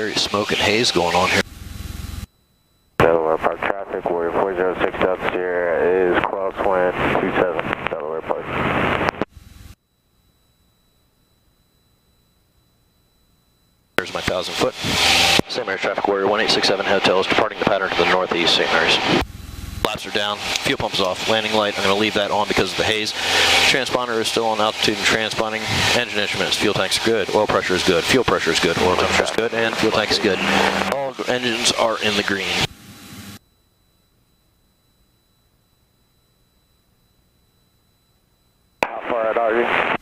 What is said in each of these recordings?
Serious smoke and haze going on here. Delaware Park traffic, Warrior 406 out here is crosswind 27, Delaware Park. There's my 1,000 foot. St. Mary's traffic, Warrior 1867 Hotel is departing the pattern to the northeast, St. Mary's. Flaps are down, fuel pump is off, landing light, I'm going to leave that on because of the haze. Transponder is still on altitude and transponding. Engine instruments, fuel tank's good, oil pressure is good, fuel pressure is good, oil temperature is good, and fuel tank is good. All engines are in the green. How far out are you?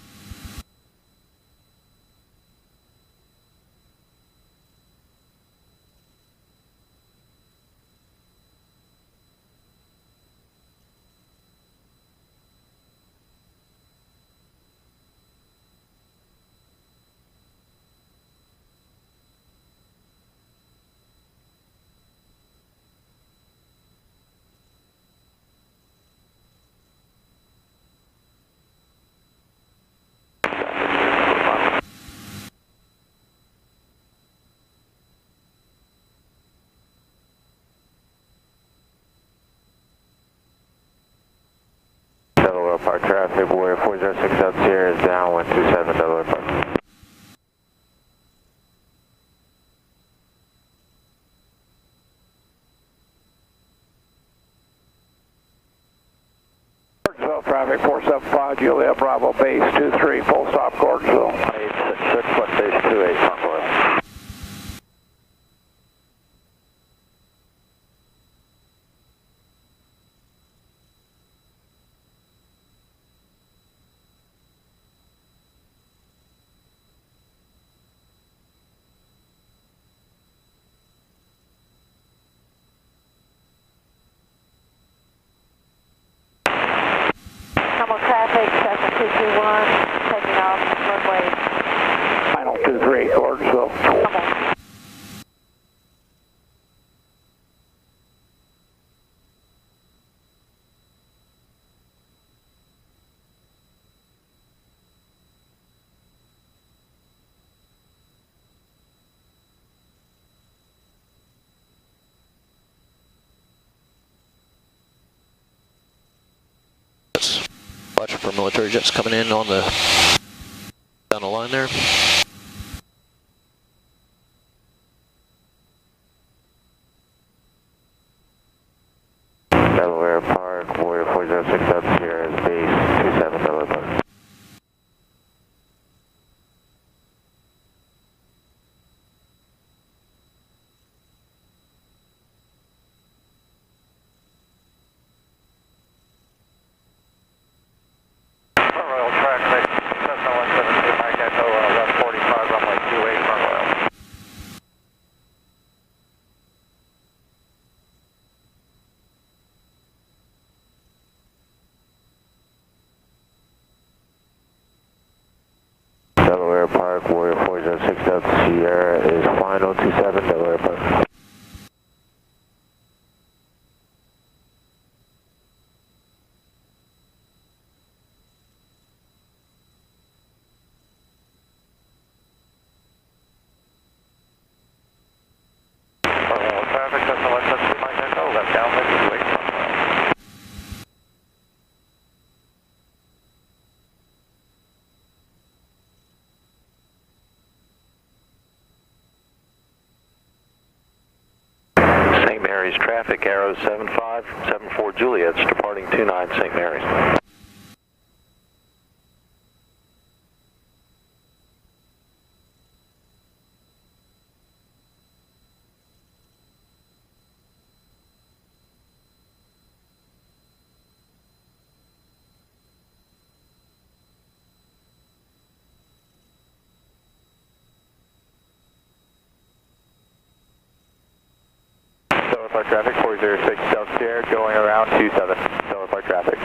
Delaware Park traffic, Warrior 406 out here is down 127 Delaware Park. Gordonsville traffic 475, Juliet Bravo base 23, full stop Gordonsville. 866 Flight base 28, front oil. Normal traffic, 7221, taking off runway. Final 23, Gordonsville. Normal. Watch for military jets coming in on the down the line there. Delaware Park, Warrior 406 out here is base 27 Delaware Park. Royal traffic, Cessna 172, Mike Echo, left 45, runway 28, front oil. Delaware Park, Warrior 406 out here is final 27 Delaware Park. Royal traffic, Cessna 172, Mike Echo, left downwind 28, front oil. St. Mary's traffic, Arrow 7574 Juliet's departing 29 St. Mary's. Delaware Park traffic, 406 South Sierra, going around 27. Delaware Park traffic.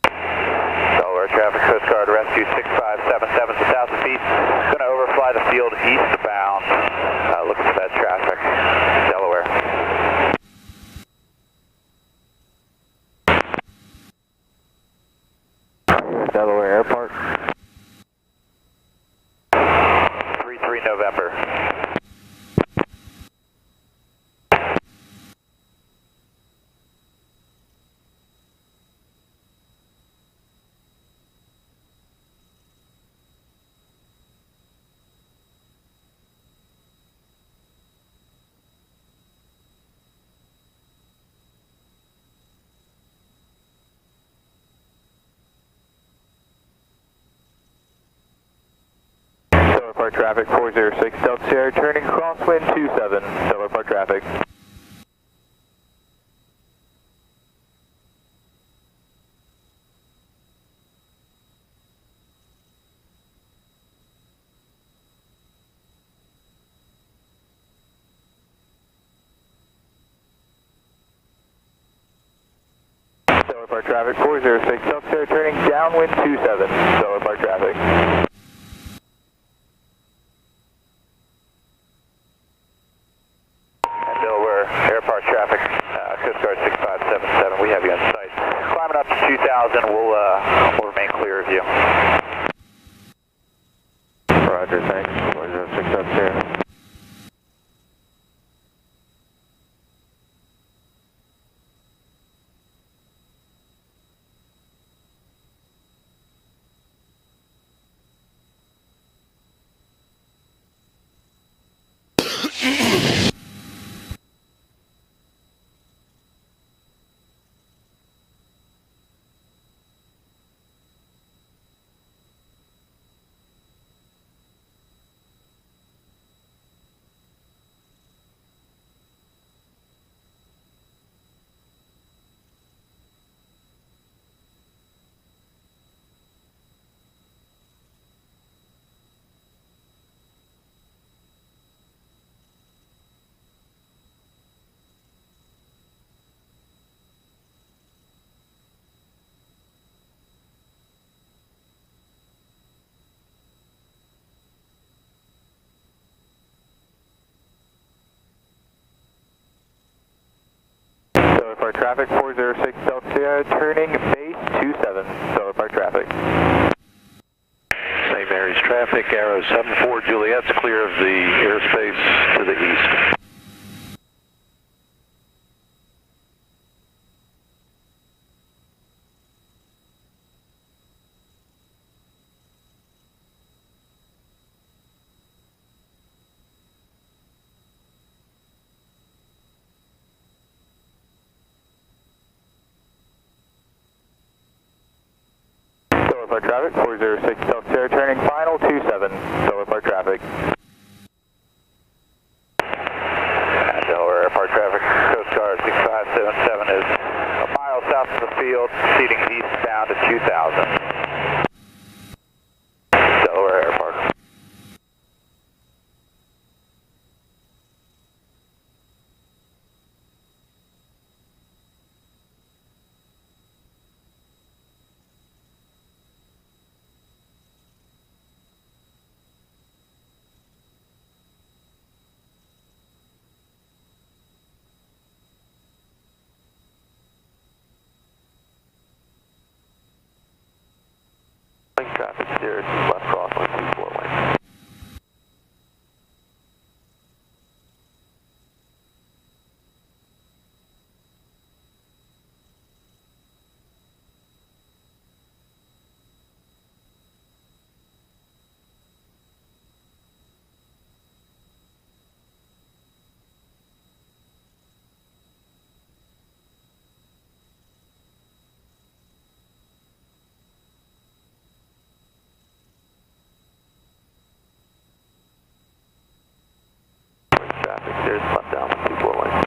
Delaware traffic, Coast Guard Rescue 6577 to south of east. Going to overfly the field eastbound. Looking for that traffic. Delaware. Delaware Airport. 33 November. Stellar Park traffic 406 Delta Sierra, turning crosswind 27, Stellar Park traffic. Stellar Park traffic 406 Delta Sierra, turning downwind 27, Stellar Park traffic. Delaware Airport traffic, Coast Guard 6577, we have you on site. Climbing up to 2000, we'll remain clear of you. Roger, thanks. 406 up here. Stellar Park traffic 406 Delta Sierra, turning base 27, Stellar Park traffic. St. Mary's traffic, Arrow 74 Juliet's clear of the airspace to the east. Stellar Park traffic 406 Delta Sierra, turning final 27, Stellar Park traffic. Delaware Airport traffic, Coast Guard 6577 is a mile south of the field, proceeding eastbound to 2000. Delaware Airport. Traffic steers left crosswind 24 lane. Traffic steers left down 24 lane.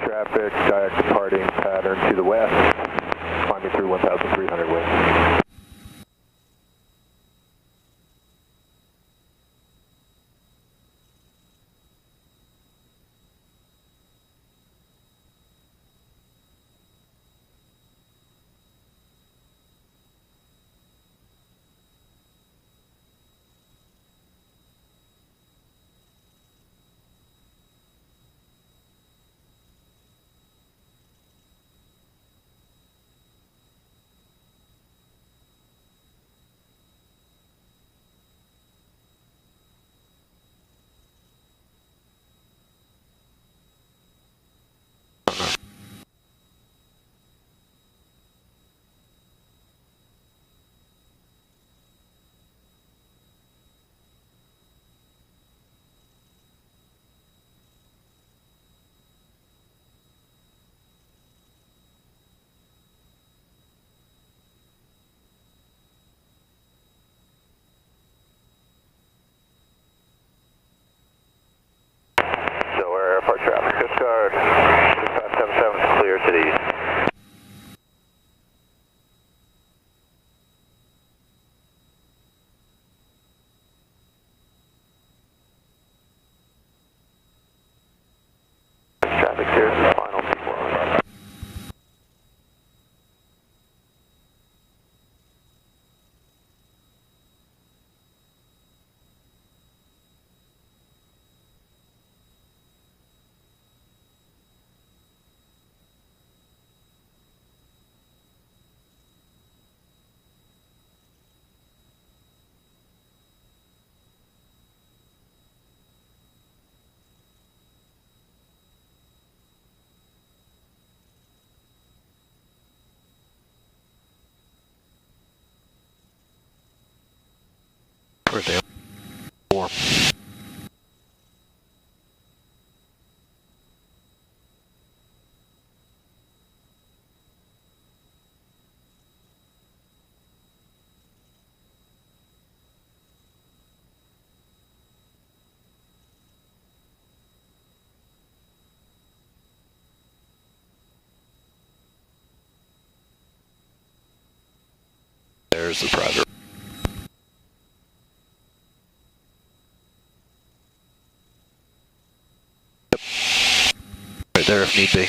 Traffic, kayak departing pattern to the west, climbing through 1,300 wind. Delaware Airport traffic, Coast Guard 6577 is clear to the east. Traffic clears the final T4. Right there. 4. There's the private. Yep. Right there if need be.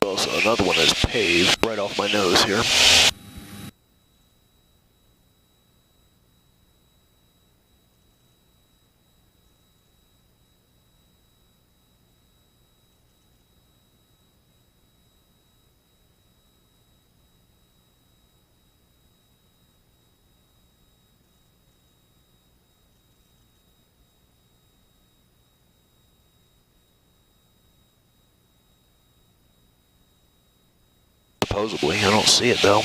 Also, another one is paved right off my nose here. Supposedly, I don't see it though.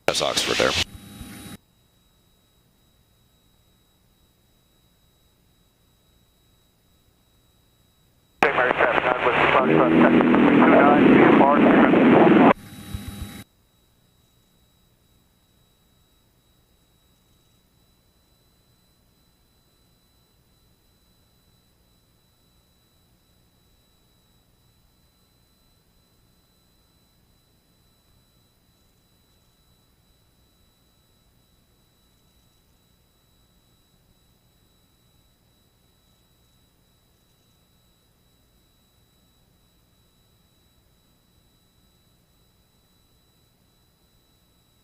That's Oxford there. St. Mary's traffic, 9 with Foxtrot, taxi 329, VFR.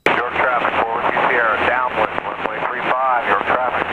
Your traffic, forward to Sierra, downwind, runway 35, your traffic.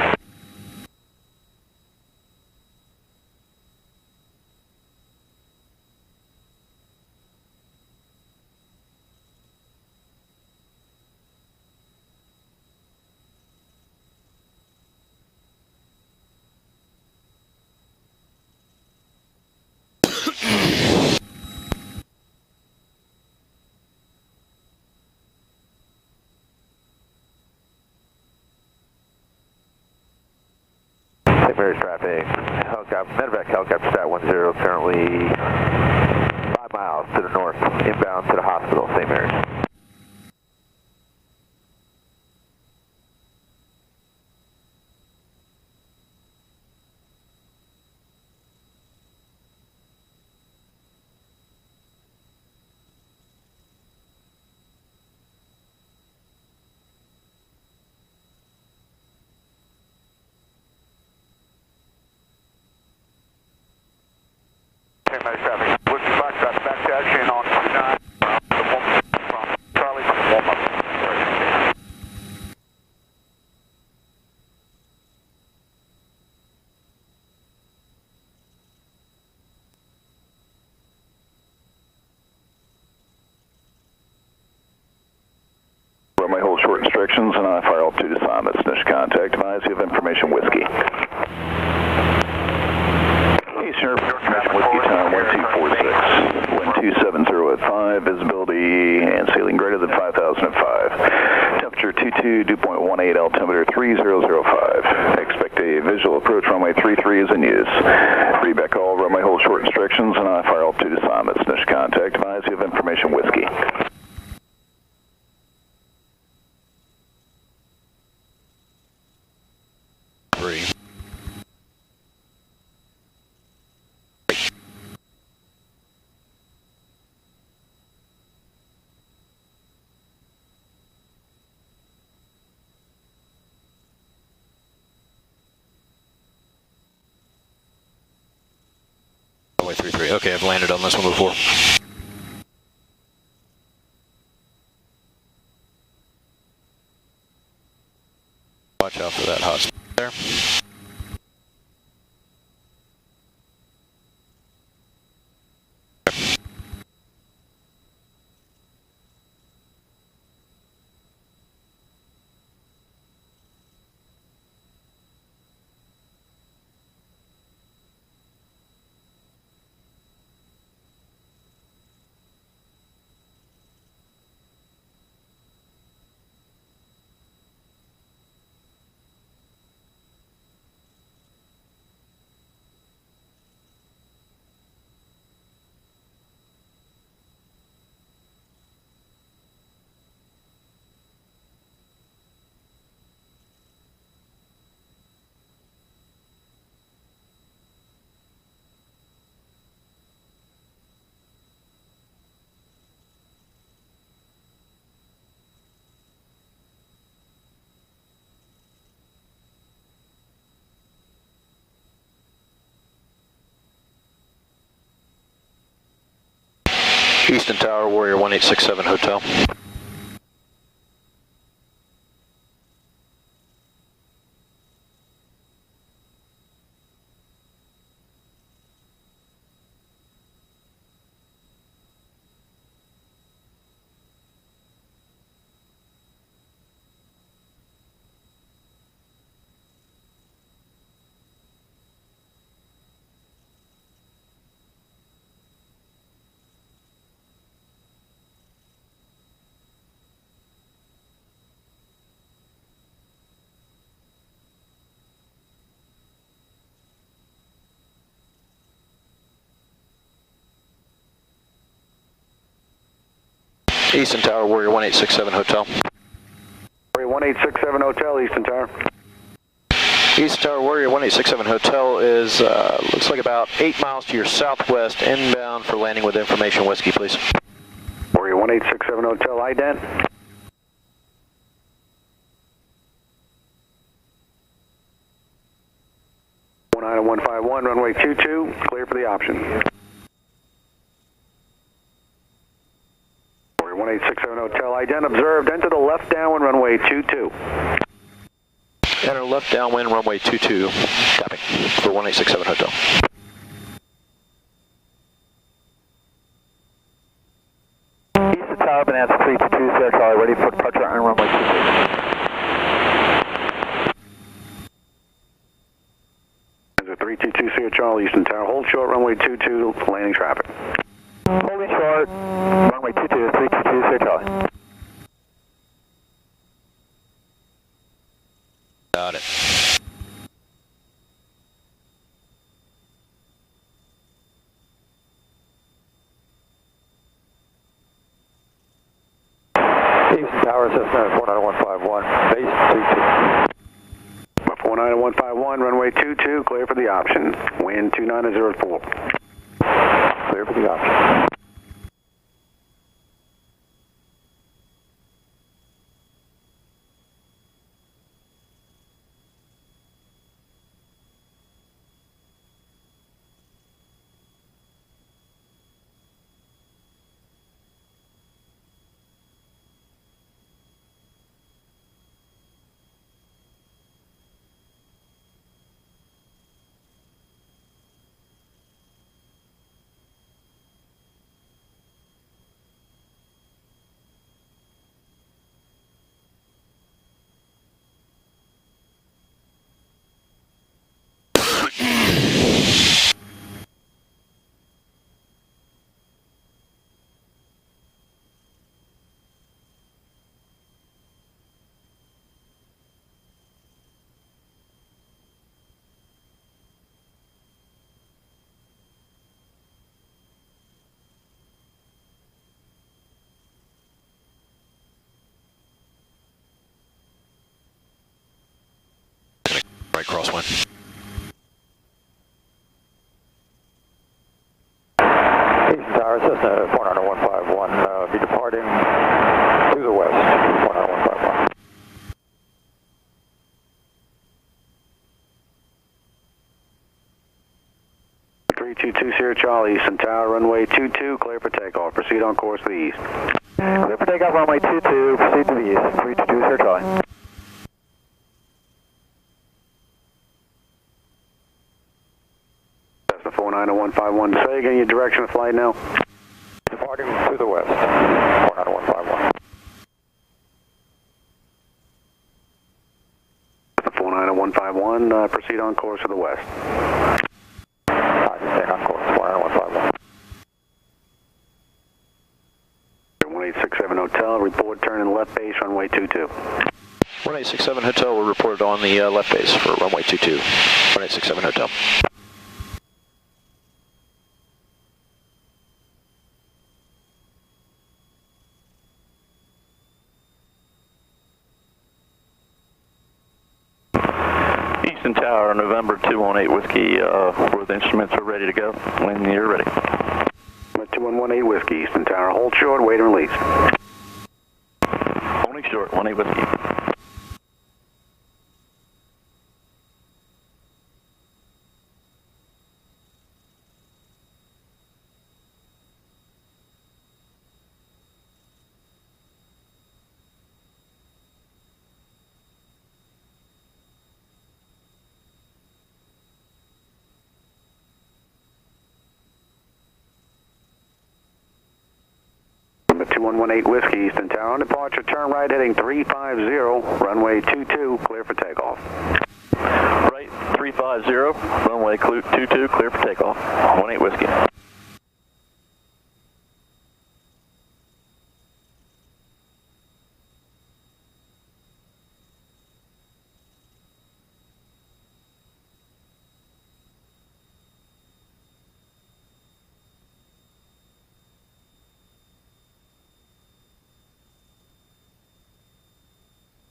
St. Mary's traffic, helicopter, medevac helicopter stat 10, currently 5 miles to the north, inbound to the hospital, St. Mary's. instructions and I fire altitude assignments. Initial contact. Advise you have information whiskey. Eastern information whiskey time 1246. Wind 270 at 5. Visibility and ceiling greater than 5,000 at 5. Temperature 22, dew point 18, altimeter 3005. Expect a visual approach runway 33 is in use. Read back all runway hold short instructions and I fire altitude assignments. Initial contact. Advise you have information whiskey. Runway 33. Okay, I've landed on this one before. Watch out for that hot spot there. Easton Tower, Warrior 1867 Hotel. Easton Tower, Warrior 1867 Hotel. Warrior 1867 Hotel, Easton Tower. Easton Tower, Warrior 1867 Hotel is, looks like about 8 miles to your southwest, inbound for landing with information whiskey, please. Warrior 1867 Hotel, ident. Item 151, runway 22, clear for the option. Warrior 1867 Hotel, ident observed, enter the left downwind runway 22. Enter left downwind runway 22, copy, for 1867 Hotel. Easton Tower, Bonanza 322, Sierra Charlie, ready for departure on runway 22. 322 Sierra Charlie, Easton Tower. Hold short, runway 22, landing traffic. Holding short, runway 22, 322 Sierra Charlie. Got it. Easton Tower, Cessna 49151, base 22. 49151, runway 22, clear for the option. Wind 2904. Clear for the option. right crosswind. Easton Tower, Cessna 49151, be departing to the west, 49151. 322 Sierra Charlie, Easton Tower, runway 22, clear for takeoff. Proceed on course to the east. Clear for takeoff, runway 22, proceed to the east, 322 Sierra Charlie. Cessna 49151, say again your direction of flight now. Departing to the west, 49151. 49151, proceed on course to the west. Staying on course, 49151. 1867 Hotel, report turning left base, runway 22. 1867 Hotel, we're reported on the left base for runway 22. 1867 Hotel. Easton Tower, November 218 Whiskey, where the instruments are ready to go. When you're ready. 2118 Whiskey, Easton Tower, hold short, wait and release. Holding short, 18 Whiskey. Number 2118 Whiskey, Easton Tower, on departure, turn right heading 350, runway 22, clear for takeoff. Right, 350, runway 22, clear for takeoff. 18 Whiskey.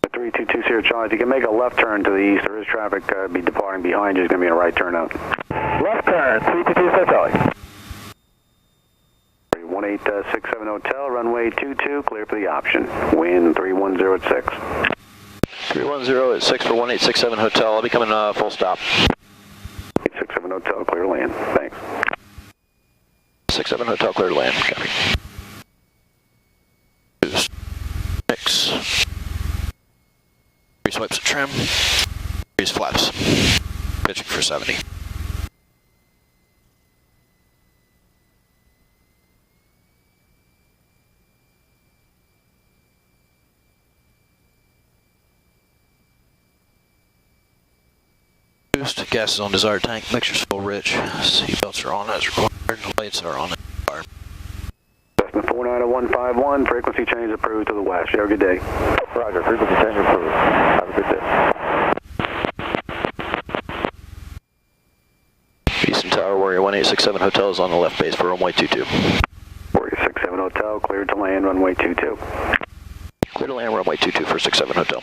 The 322 Sierra Charlie, if you can make a left turn to the east, there is traffic be departing behind you, it's going to be a right turn out. Left turn, 322 Sierra Charlie. 1867 Hotel, runway 22, clear for the option. Wind 310 at 6. 310 at 6 for 1867 Hotel. I'll be coming full stop. 867 Hotel, clear to land. Thanks. 67 Hotel, clear to land. Copy. Mix. 3 swipes of trim. 3 flaps. Pitching for 70. Boost. Gas is on desired tank. Mixture's full rich. Seatbelts are on as required. Lights are on as required. Cessna 49151, frequency change approved to the west. You have a good day. Roger, frequency change approved. Have a good day. Easton Tower, Warrior 1867 Hotel is on the left base for runway 22. Warrior 67 Hotel, cleared to land, runway 22. Clear to land, runway 22 for 67 Hotel.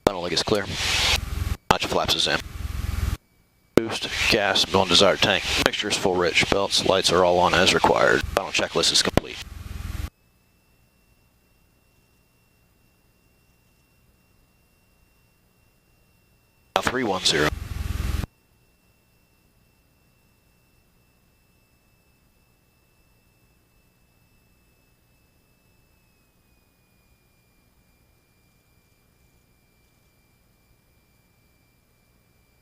Final leg is clear. Notch flaps is in. Boost, gas, on desired tank. Mixture is full rich. Belts, lights are all on as required. Final checklist is complete. Now 310.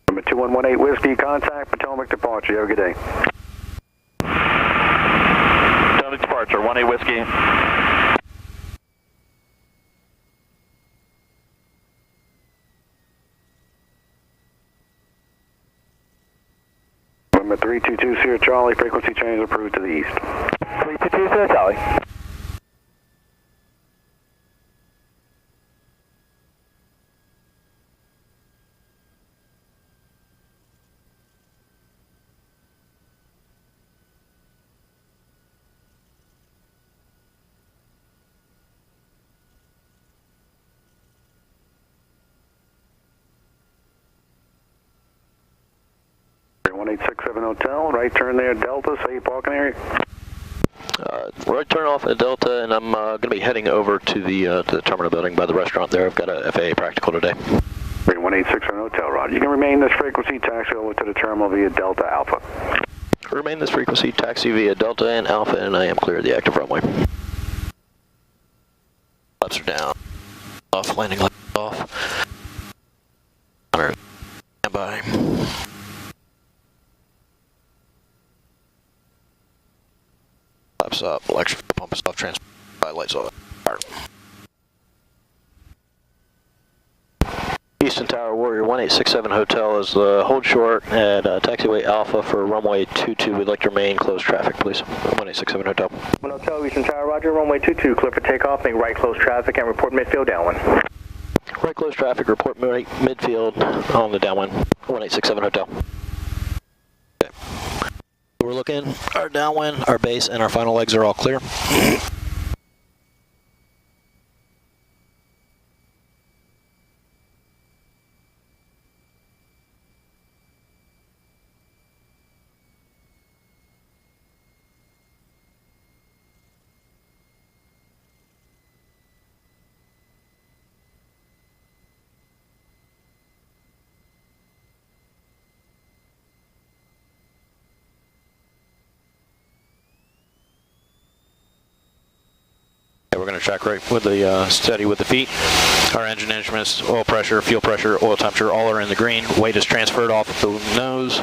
Number 2118 Whiskey, contact Potomac departure. You have a good day. Potomac departure, 18 Whiskey. Number 322 Sierra Charlie, frequency change approved to the east. 322 Sierra Charlie. 1867 Hotel, right turn there, Delta, say parking area. Right turn off at Delta, and I'm going to be heading over to the terminal building by the restaurant there. I've got a FAA Practical today. 1867 Hotel, Roger. You can remain this frequency, taxi over to the terminal via Delta Alpha. Remain this frequency, taxi via Delta and Alpha, and I am clear of the active runway. Flaps are down. Off, landing lights off. Stand by. Flaps up, electric pump is off, transport lights off. Easton Tower, Warrior 1867 Hotel is hold short at taxiway Alpha for runway 22. We'd like to remain closed traffic, please. 1867 Hotel. Hotel, Easton Tower, Roger. Runway 22, clear for takeoff. Make right close traffic and report midfield downwind. Right close traffic, report midfield on the downwind. 1867 Hotel. Okay. We're looking, our downwind, our base, and our final legs are all clear. We're going to track right with the steady with the feet. Our engine instruments, oil pressure, fuel pressure, oil temperature, all are in the green. Weight is transferred off the nose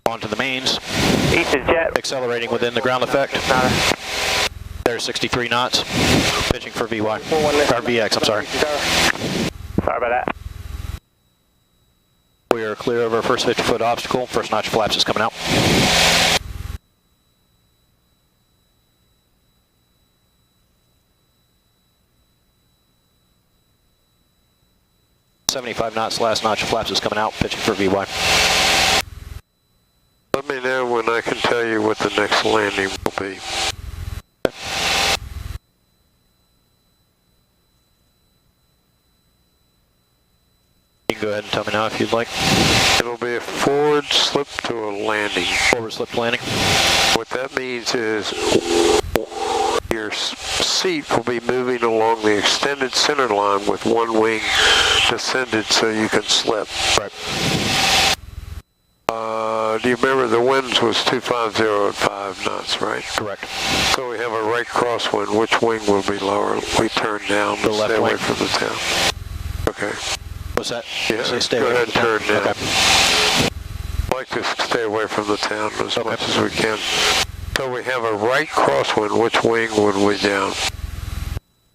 onto the mains. Easton jet. Accelerating within the ground effect. There's 63 knots. Pitching for VY. Or VX, I'm sorry. Sorry about that. We are clear of our first 50-foot obstacle. First notch flaps is coming out. .75 knots, last notch of flaps is coming out, pitching for VY. Let me know when I can tell you what the next landing will be. You can go ahead and tell me now if you'd like. It'll be a forward slip to a landing. Forward slip landing. What that means is your seat will be moving along the extended center line with one wing descended so you can slip. Right. Do you remember the winds was 250 at 5 knots, right? Correct. So we have a right crosswind. Which wing will be lower? We turn down The to left stay away wing. from the town. Okay. What's that? Yeah, So stay go away ahead and from the turn town. down. Okay. I'd like to stay away from the town as much as we can. So we have a right crosswind. Which wing would we down?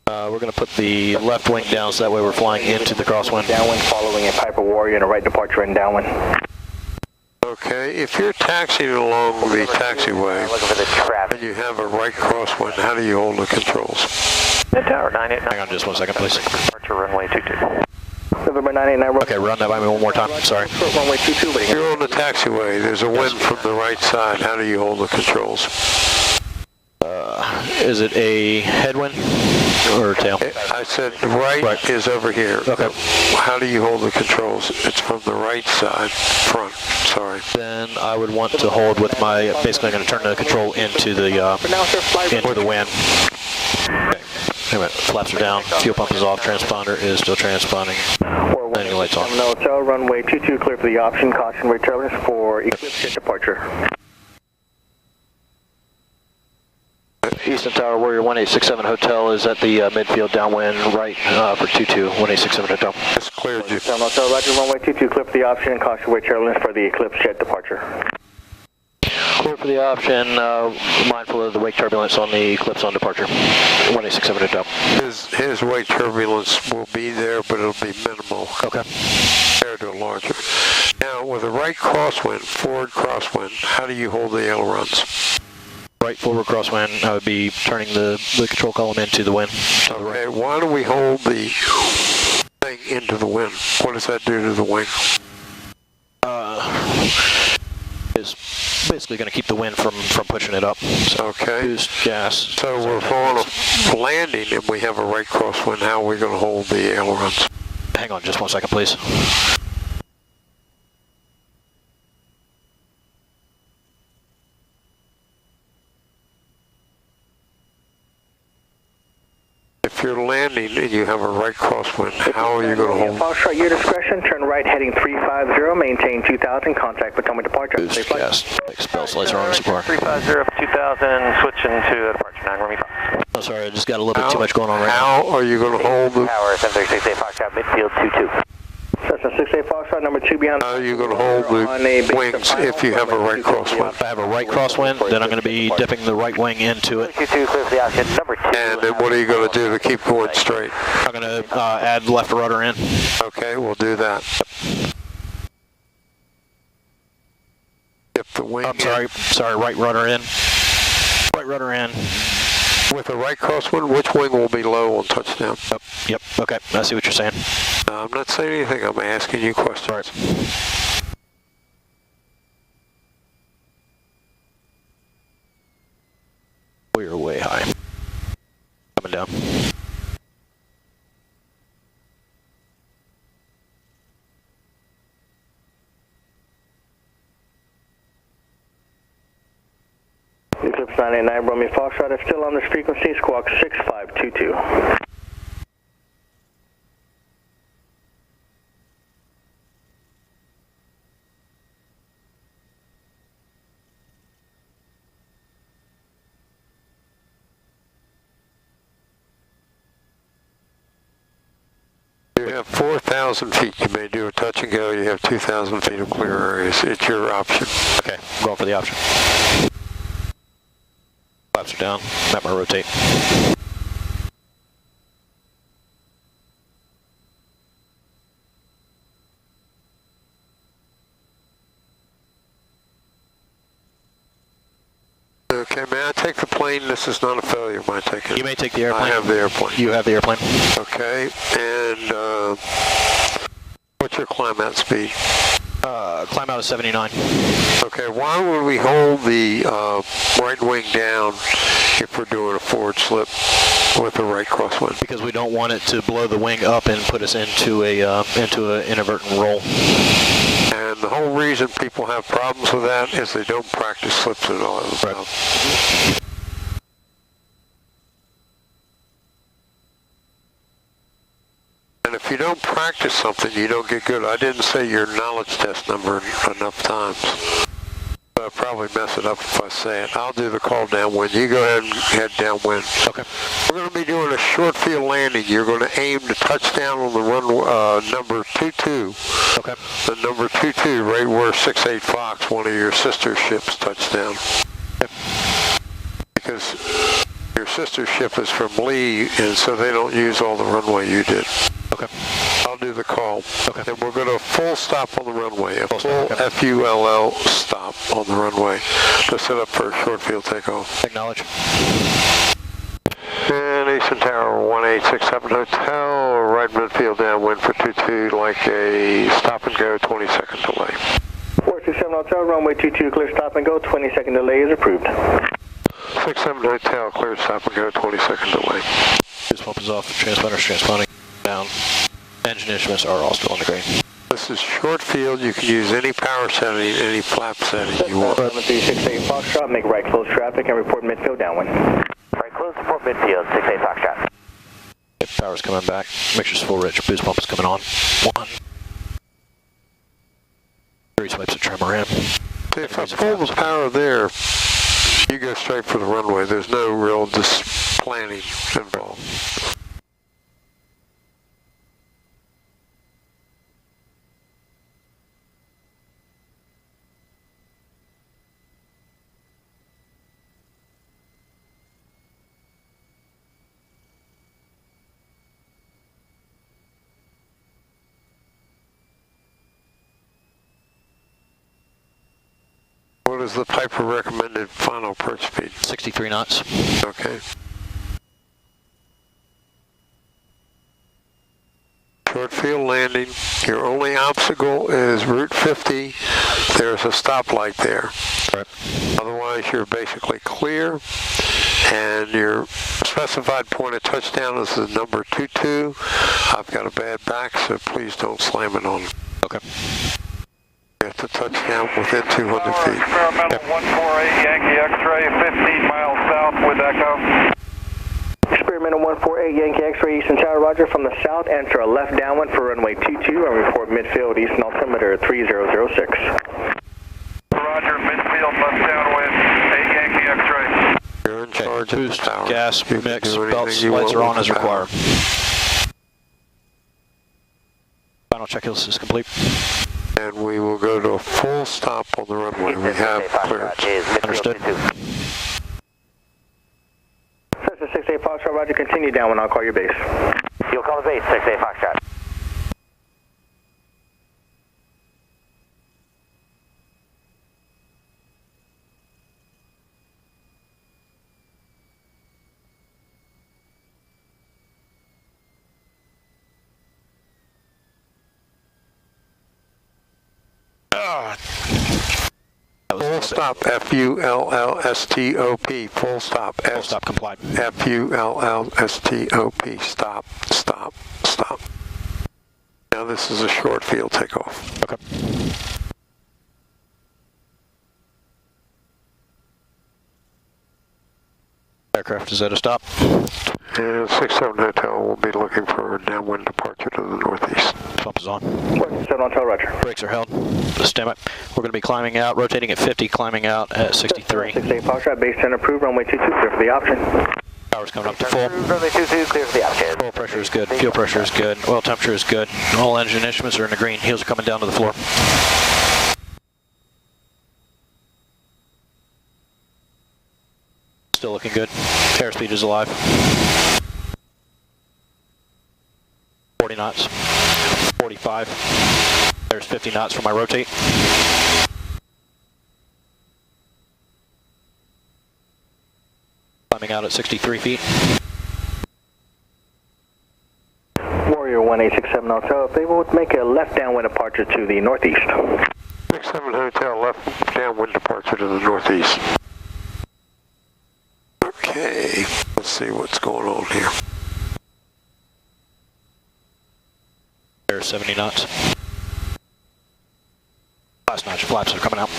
We're going to put the left wing down so that way we're flying into the crosswind. Downwind following a Piper Warrior and a right departure and downwind. Okay, if you're taxiing along the taxiway Looking for the traffic. and you have a right crosswind, how do you hold the controls? Tower 989. Hang on just one second, please. Departure runway 22. November 989. Okay, run that by me one more time. Sorry. Runway 22. If you're on the taxiway, there's a wind from the right side. How do you hold the controls? Is it a headwind or tail? I said right is over here. Okay. How do you hold the controls? It's from the right side, front, sorry. Then I would want to hold with my, basically I'm going to turn the control into the wind. Okay. Anyway, flaps are down, fuel pump is off, transponder is still transponding. Landing lights on. Hotel runway 22 clear for the option. Caution rate turbulence for eclipse jet departure. Easton Tower, Warrior 1867 Hotel is at the midfield downwind right for 22, 1867 Hotel. Just cleared you. Hotel Roger, runway 22 clear for the option. Caution rate turbulence for the eclipse jet departure. Clear for the option, mindful of the wake turbulence on the Eclipse on departure. 1867 Hotel. His wake turbulence will be there, but it'll be minimal. Okay. Compared to a larger. Now, with a right crosswind, forward crosswind, how do you hold the ailerons? Right forward crosswind, I would be turning the control column into the wind. Okay, why do we hold the thing into the wind? What does that do to the wing? Is basically going to keep the wind from pushing it up. So Okay. boost gas. So we're on a landing and we have a right crosswind. How are we going to hold the ailerons? Hang on just one second, please. have a right crosswind. How are you going to hold? Foxtrot, your discretion. Turn right heading 350. Maintain 2000. Contact Potomac departure. Boost, Safe flight. gas, expel slides are on the support. 350, 2000, switching to departure 9, Romeo Fox. Oh, sorry, I just got a little bit too much going on right now. How are you going to hold the... Tower 736A Foxtrot, midfield 22. Cessna 6A Foxtrot, number 2 behind. How are you going to hold the wings if you have a right crosswind? If I have a right crosswind, then I'm going to be dipping the right wing into it. 22, clear for the option, number 2. And then what are you going to do to keep going straight? I'm going to add left rudder in. Okay, we'll do that. If the wing I'm sorry, right rudder in. Right rudder in. with a right crosswind, which wing will be low on touchdown? Yep, okay, I see what you're saying. I'm not saying anything, I'm asking you questions. All right. We're way high. Coming down. Eclipse 989 Romeo Foxtrot is still on this frequency, squawk 6522. You have 4,000 feet, you may do a touch and go, you have 2,000 feet of clear areas. It's your option. Okay, I'm going for the option. Flaps are down, map my rotate. Okay, may I take the plane? This is not a failure, may I take it? You may take the airplane. I have the airplane. You have the airplane. Okay, and what's your climb out speed? Climb out of 79. Okay, why would we hold the right wing down if we're doing a forward slip with a right crosswind? Because we don't want it to blow the wing up and put us into an inadvertent roll. And the whole reason people have problems with that is they don't practice slips at all. Right. And if you don't practice something, you don't get good. I didn't say your knowledge test number enough times. So I'll probably mess it up if I say it. I'll do the call downwind. You go ahead and head downwind. Okay. We're going to be doing a short field landing. You're going to aim to touch down on the run number 22. Okay. The number 22, right where 68 Fox, one of your sister ships, touched down. Okay. Because your sister ship is from Lee, and so they don't use all the runway you did. Okay. I'll do the call. Okay. And we're going to full stop on the runway. A full stop, okay. FULL stop on the runway to set up for a short field takeoff. Acknowledge. And Easton Tower 1867 Hotel, right midfield downwind for 22, like a stop and go, 20-second delay. 427 Hotel, runway 22, clear stop and go, 20-second delay is approved. 67 Hotel, clear stop and go, 20-second delay. Boost pump is off, transponder's transponding down. Engine instruments are all still on the green. This is short field. You can use any power setting, any flap setting you want. 7368 Foxtrot, make right close traffic and report midfield downwind. Right close, report midfield, 68 Foxtrot. Okay, power's coming back. Mixture's full rich. Boost pump is coming on. 1. 3 swipes of trim around. If I pull the power there, you go straight for the runway. There's no real planning involved. What is the Piper recommended final approach speed? 63 knots. Okay. Short field landing. Your only obstacle is Route 50. There's a stoplight there. Right. Otherwise, you're basically clear. And your specified point of touchdown is the number 22. I've got a bad back, so please don't slam it on. Okay. You have to touch down within 200 feet. Experimental 148 Yankee X-ray, 15 miles south with Echo. Experimental 148 Yankee X-ray Easton Tower, roger. From the south, enter a left downwind for runway 22 and report midfield Easton altimeter 3006. Roger, midfield left downwind, 8 Yankee X-ray. You're in charge of Boost, the tower. gas, You can mix, do belts, anything you lights want are on with as the power. required. Final checklist is complete. And we will go to a full stop on the runway. We have clearance. Understood. Cessna 68 Foxtrot, roger. Continue downwind. I'll call your base. You'll call the base, 68 Foxtrot. Full stop, F-U-L-L-S-T-O-P, full stop. Full stop complied. F-U-L-L-S-T-O-P, stop, stop, stop. Now this is a short field takeoff. Okay. Aircraft is at a stop. And 67 Hotel will be looking for a downwind departure to the northeast. Pump is on. 7 on tail, roger. Brakes are held. Stand by. We're going to be climbing out, rotating at 50, climbing out at 63. 68 Foxtrot, base 10 approved, runway 22, clear for the option. Power's coming up to full. Runway 22, clear for the option. Oil pressure is good. Fuel pressure is good. Oil temperature is good. All engine instruments are in the green. Heels are coming down to the floor. Still looking good. Airspeed is alive. 40 knots. 45. There's 50 knots for my rotate. Climbing out at 63 feet. Warrior 1867 Hotel, if they would make a left downwind departure to the northeast. 67 Hotel, left downwind departure to the northeast. Okay, let's see what's going on here. There's 70 knots. Last notch flaps are coming out.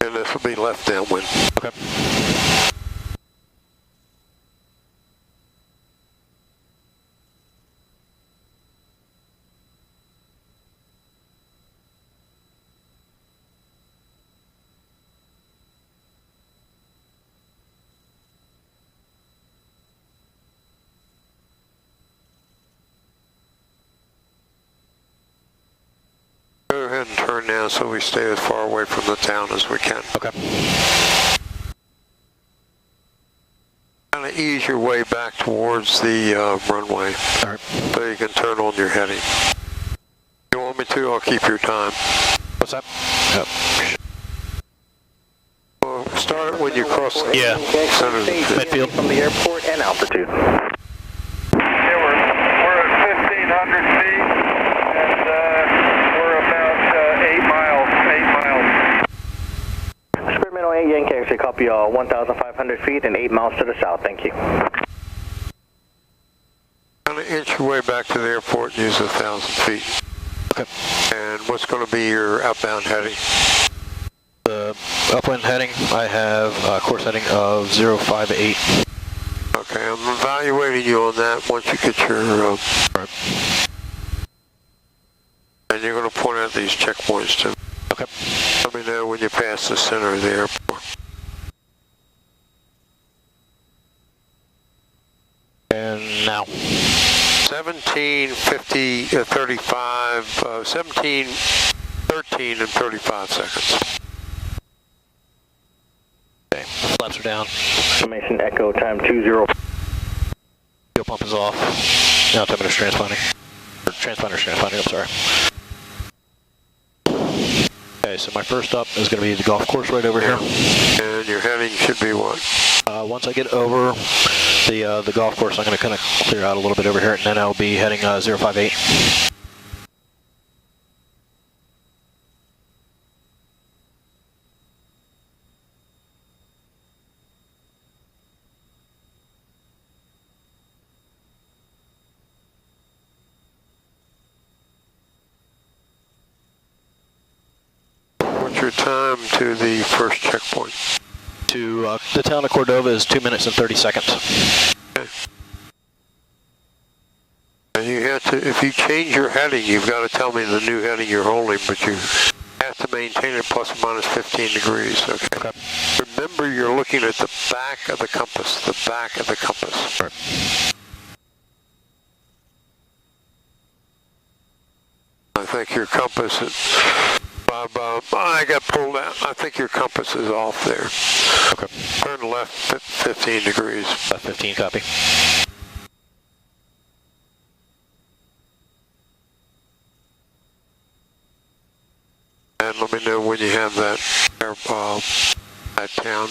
And this will be left downwind. Okay. Go ahead and turn now so we stay as far away from the town as we can. Okay. Kind of ease your way back towards the runway. All right. So you can turn on your heading. If you want me to, I'll keep your time. What's that? Yep. Well, start it when you cross the center of the pit. Midfield. From the airport and altitude. Yeah, we're at 1,500 feet, and we're about 8 miles. Experimental 8 Yankee X-ray, copy 1,500 feet and 8 miles to the south, thank you. Kind of inch your way back to the airport and use 1,000 feet. Okay. And what's going to be your outbound heading? The upwind heading, I have a course heading of 058. Okay, I'm evaluating you on that once you get your... Right. And you're going to point out these checkpoints to me. Okay. Let me know when you pass the center of the airport. And now. 17:50, 35, 17, 13 and 35 seconds. Okay. Flaps are down. Information Echo time 20. Fuel pump is off. Now altimeter's transponding. Or transponder's transponding, I'm sorry. Okay, so my first stop is going to be the golf course right over here. And your heading should be what? Once I get over the golf course, I'm going to kind of clear out a little bit over here, and then I'll be heading 058. What's your time to the first checkpoint? To the town of Cordova is 2 minutes and 30 seconds. Okay. And you have to, if you change your heading, you've got to tell me the new heading you're holding, but you have to maintain it plus or minus 15 degrees, okay? Remember, you're looking at the back of the compass, the back of the compass. Right. I think your compass is, I got pulled out. I think your compass is off there. Okay. Turn left 15 degrees. Left 15, copy. And let me know when you have that town.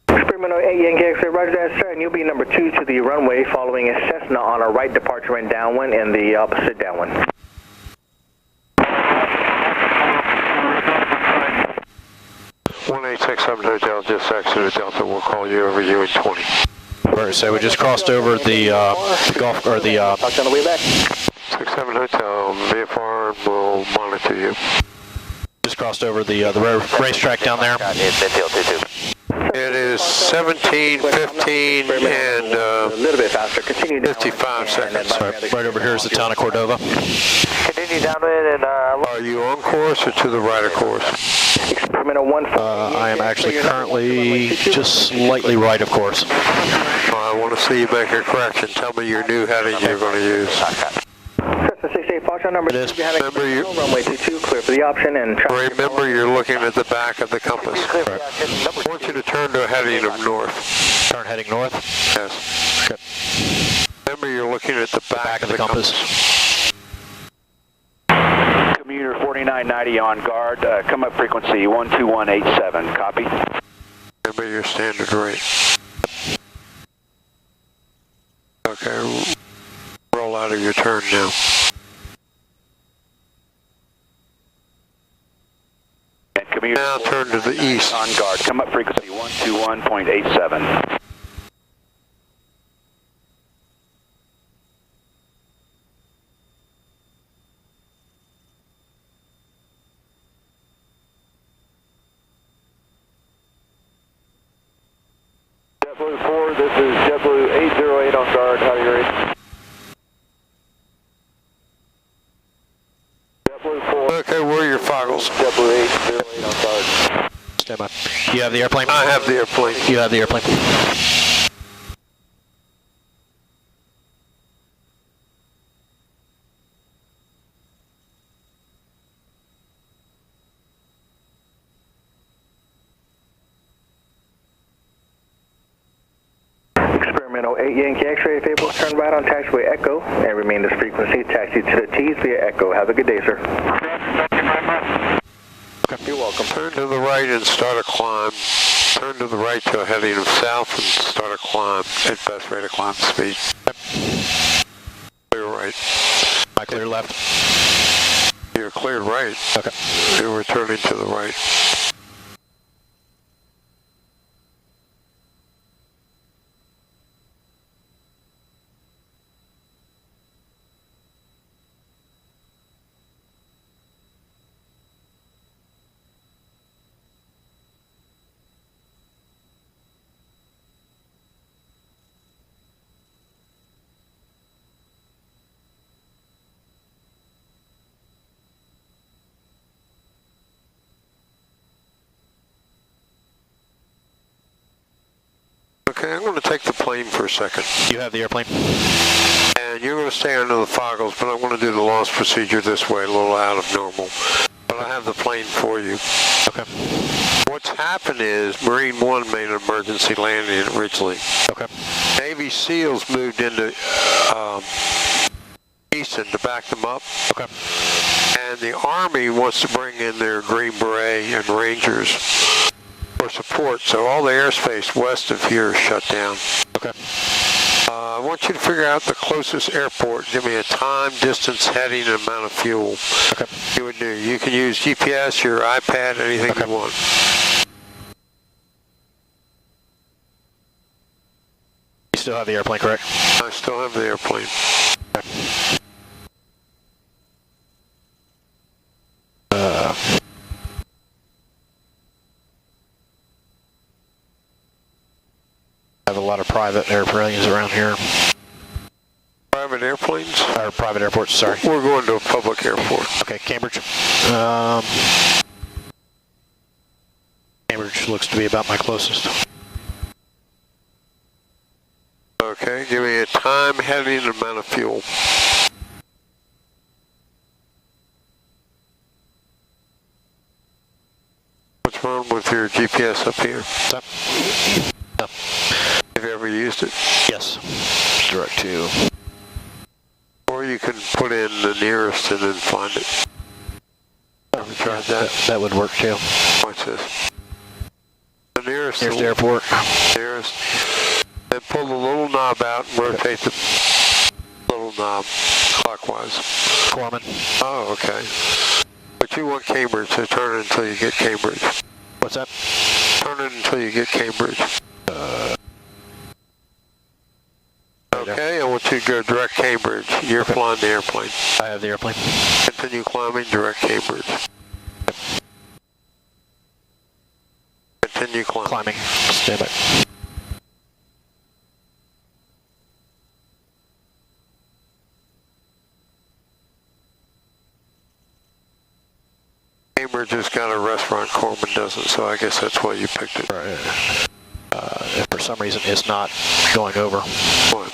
Experimental 8 Yankee X-ray, roger that, sir, and you'll be number 2 to the runway following a Cessna on a right departure and downwind and the opposite downwind. 1867 Hotel, just exited Delta. We'll call you over you in 20. Alright, so we just crossed over the Gulf, or the on the way back. 67 Hotel, VFR, we'll monitor you. just crossed over the racetrack down there. It is 17, 15, and a little bit faster. Continue down 55 seconds. Right over here is the town of Cordova. Continue downwind and Are you on course or to the right of course? experimental 1. I am actually currently just slightly right of course. I want to see you make a correction. Tell me your new heading you're going to use. Cessna 68 Foxtrot number 2 behind runway 22, clear for the option and Remember, you're looking at the back of the compass. Right. I want you to turn to a heading of north. Turn heading north. Yes. Okay. Remember, you're looking at the back of the compass. Commuter 4990 on guard. Come up frequency 12187. Copy. Remember your standard rate. Okay, roll out of your turn now. And commuter Now turn to the east. on guard. Come up frequency 121.87. JetBlue 4, this is JetBlue 808 on guard. How do you rate? JetBlue 4. Okay, where are your foggles? JetBlue 808 on guard. Stand by. You have the airplane? I have the airplane. You have the airplane. Experimental 8 Yankee X-ray, if able, turn right on taxiway Echo and remain this frequency. Taxi to the T's via Echo. Have a good day, sir. Okay. You're welcome. Turn to the right and start a climb. Turn to the right to a heading of south and start a climb at best rate of climb speed. Clear right. I clear left. You're cleared right. Okay. You're returning to the right. Okay, I'm going to take the plane for a second. You have the airplane? And you're going to stay under the foggles, but I'm going to do the launch procedure this way, a little out of normal. But I have the plane for you. Okay. What's happened is Marine One made an emergency landing at Ridgely. Okay. Navy SEALs moved into Easton to back them up. Okay. And the Army wants to bring in their Green Beret and Rangers for support, so all the airspace west of here is shut down. Okay. I want you to figure out the closest airport. Give me a time, distance, heading, and amount of fuel. Okay. You would do. You can use GPS, your iPad, anything you want. still have the airplane, correct? I still have the airplane. I have a lot of private airplanes around here. Private airplanes? Or private airports, sorry. We're going to a public airport. Okay, Cambridge. Cambridge looks to be about my closest. Okay, give me a time, heading, and amount of fuel. What's wrong with your GPS up here? No. Have you ever used it? Yes. Direct to. Or you can put in the nearest and then find it. Ever tried that? That would work too. Watch this. The nearest airport. Nearest. Then pull the little knob out and rotate the little knob clockwise. Corman. Oh, okay. But you want Cambridge, so turn it until you get Cambridge. What's that? Turn it until you get Cambridge. Okay, I want you to go direct Cambridge. You're flying the airplane. I have the airplane. Continue climbing, direct Cambridge. Continue climbing. Climbing. Stand by. Cambridge has got a restaurant, Corman doesn't, so I guess that's why you picked it. Right. If for some reason it's not going over. What?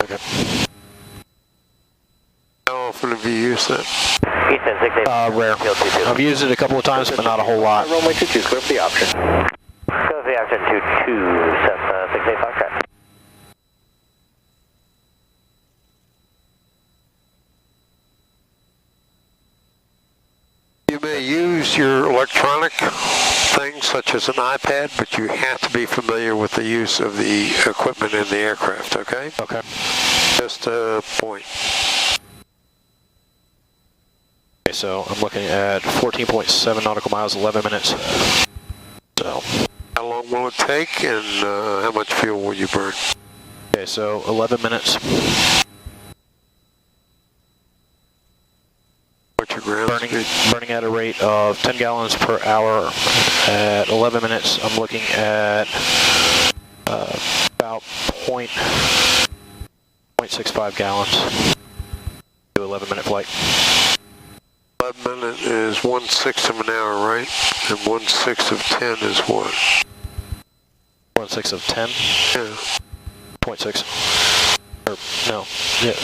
Okay. How often have you used that? Easton 685. Rare. I've used it a couple of times, but not a whole lot. Runway 22, clear for the option. Clear for the option 22, 685 track. You may use your electronic things such as an iPad, but you have to be familiar with the use of the equipment in the aircraft, okay? Okay. Just a point. Okay, so I'm looking at 14.7 nautical miles, 11 minutes. So. How long will it take, and how much fuel will you burn? Okay, so 11 minutes. What's your ground speed? Burning at a rate of 10 gallons per hour. At 11 minutes, I'm looking at about 0.65 gallons. Do 11-minute flight. 11 minutes is 1/6 of an hour, right? And 1/6 of 10 is what? 1/6 of 10? Yeah. 0.6. Or, no. Yeah.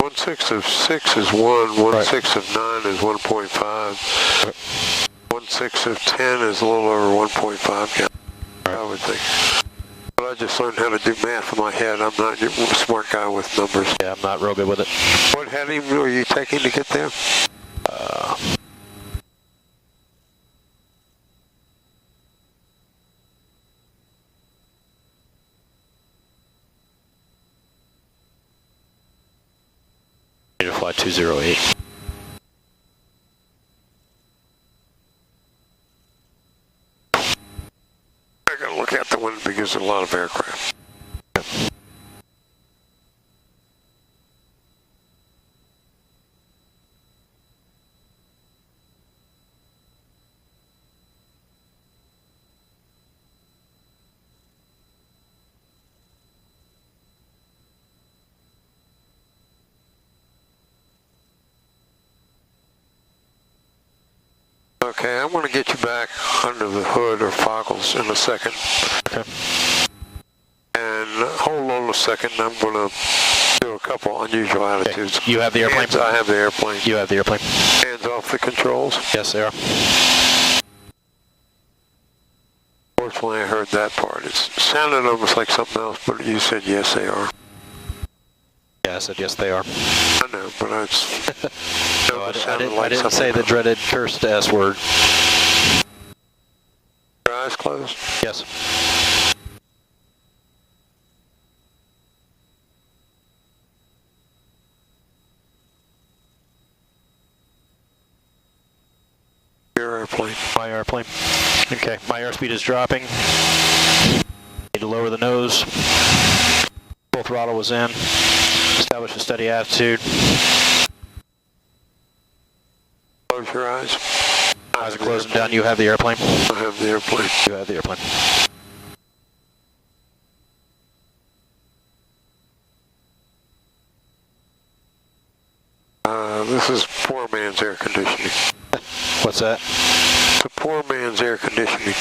1/6 of 6 is 1. 1/6 of 9 is 1.5. 1/6 of 10 is a little over 1.5 gallons, I would think. But I just learned how to do math in my head. I'm not a smart guy with numbers. Yeah, I'm not real good with it. What heading were you taking to get there? To fly 208. I gotta look out the window because there's a lot of aircraft. Okay, I'm going to get you back under the hood or foggles in a second. Okay. And hold on a second, I'm going to do a couple unusual attitudes. You have the airplane? Hands, I have the airplane. You have the airplane? Hands off the controls. Yes, they are. Fortunately, I heard that part. It sounded almost like something else, but you said yes, they are. Yeah, I said yes, they are. I know, but it's... No, I didn't say the dreaded cursed S word. Your eyes closed? Yes. Your airplane. My airplane. Okay, my airspeed is dropping. Need to lower the nose. Full throttle was in. Establish a steady attitude. Close your eyes. Eyes are closing down. You have the airplane. I have the airplane. You have the airplane. This is poor man's air conditioning. What's that? It's a poor man's air conditioning.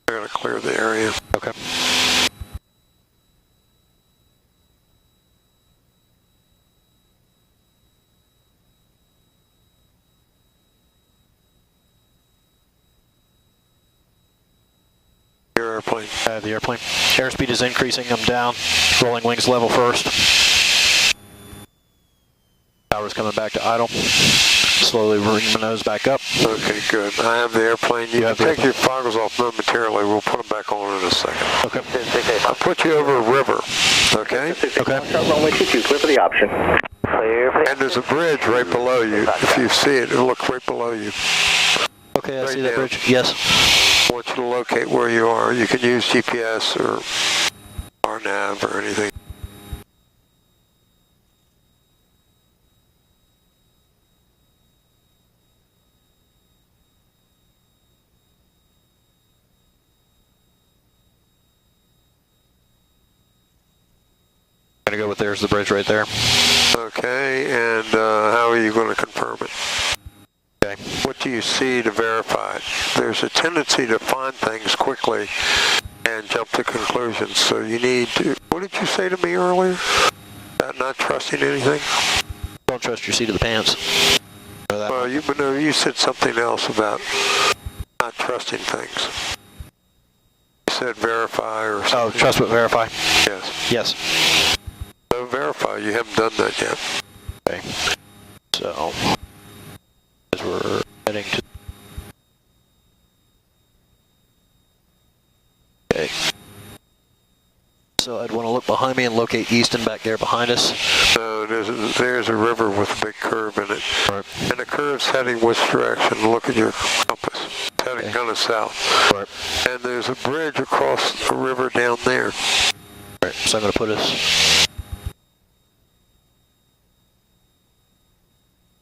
I gotta clear the area. Okay. Your airplane. I have the airplane. Airspeed is increasing. I'm down. Rolling wings level first. Power's coming back to idle. Slowly bringing my nose back up. Okay, good. I have the airplane. You can take your foggles off momentarily. We'll put them back on in a second. Okay. I'll put you over a river. Okay? Okay. Runway 22, clear for the option. And there's a bridge right below you. If you see it, it'll look right below you. Okay, I Right see that down. bridge. Yes. I want you to locate where you are. You can use GPS or RNAV or anything. Gonna go with there's the bridge right there. Okay, and how are you going to confirm it? Okay. What do you see to verify it? There's a tendency to find things quickly and jump to conclusions, so you need to... What did you say to me earlier? About not trusting anything? Don't trust your seat of the pants. Know that Well, one. you said something else about not trusting things. You said verify or Oh, something. trust but verify. Yes. Yes. So verify, you haven't done that yet. Okay. So, as we're heading to... Okay. So I'd want to look behind me and locate Easton back there behind us. So there's a river with a big curve in it. Right. And the curve's heading which direction? Look at your compass. It's heading Okay. kind of south. Right. And there's a bridge across the river down there. Right. So I'm going to put us...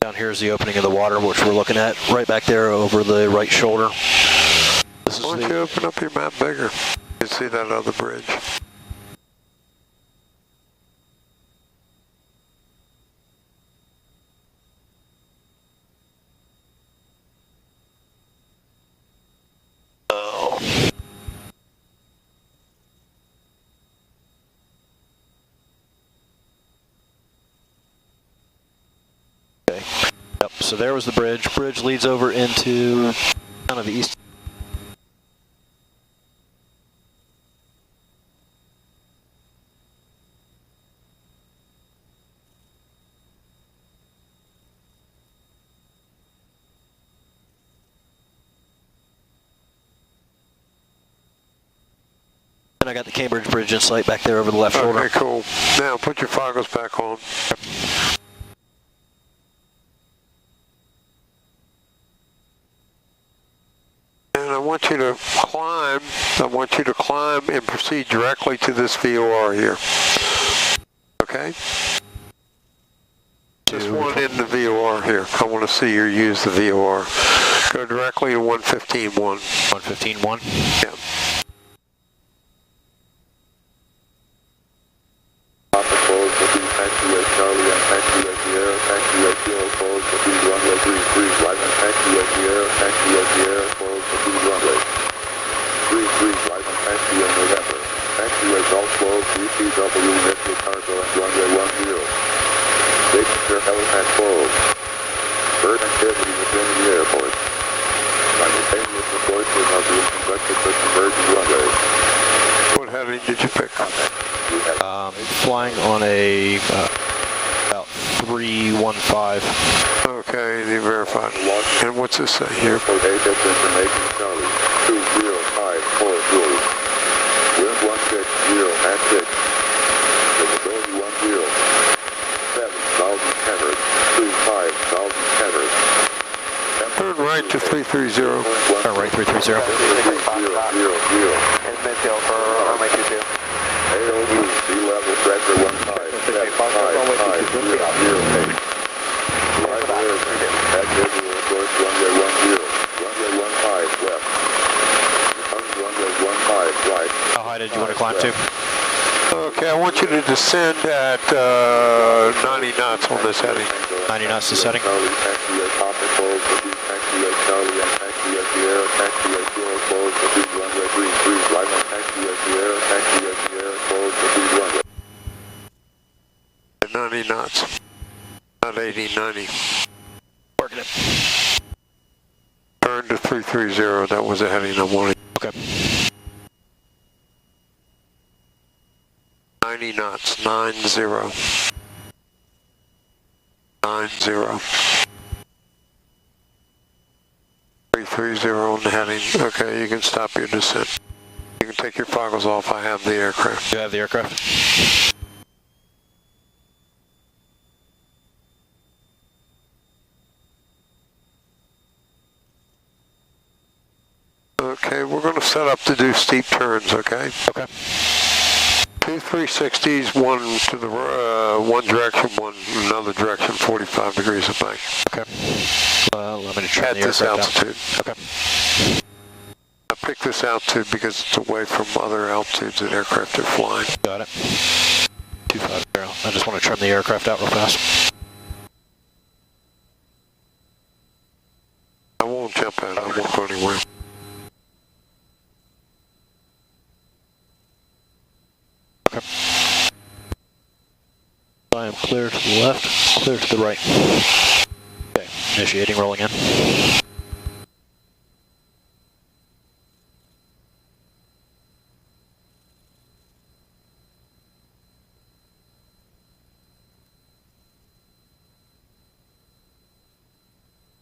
Down here is the opening of the water, which we're looking at right back there over the right shoulder. This is Why don't you open up your map bigger? You see that other bridge. Oh. Okay. Yep. So there was the bridge. Bridge leads over into kind of the east. And I got the Cambridge Bridge in sight back there over the left shoulder. Okay, cool. Now put your foggles back on. And I want you to climb and proceed directly to this VOR here. Okay? This one in the VOR here. I want to see you use the VOR. Go directly to 115.1. 115.1. Yeah. What heading did you pick? Flying on a about 315. Okay, you verified. And what's this say here? Airport ATIS information, Charlie, 20540. Wind 160 at 6. Visibility 10. 7,000 meters, 25,000 meters. 330. Or right 330. In midfield for runway 22. AOU, sea level, Stretcher 15, 755, at visual, course runway 10, runway 15, left. Runway 15, right. How high did you want to climb to? Okay, I want you to descend at 90 knots on this heading. 90 knots to setting. Taxi at Papa Close, taxi at Charlie, and taxi at Sierra, taxi at Sierra, close, runway 33, right on taxi at Sierra, close, runway. 90 knots. Not 80, 90. Working it. Turn to 330, that was the heading I wanted. Okay. 90 knots, 90. 90. 330 on the heading. Okay, you can stop your descent. You can take your goggles off. I have the aircraft. You have the aircraft? Okay, we're going to set up to do steep turns, okay? Okay. Two 360s, one to the one direction, one another direction, 45 degrees of bank. Okay. Let me trim At the this aircraft altitude. down. Okay. I picked this altitude because it's away from other altitudes that aircraft are flying. Got it. 250. I just want to trim the aircraft out real fast. I won't jump at it. I won't go anywhere. Okay. I am clear to the left, clear to the right. Okay, initiating, rolling in.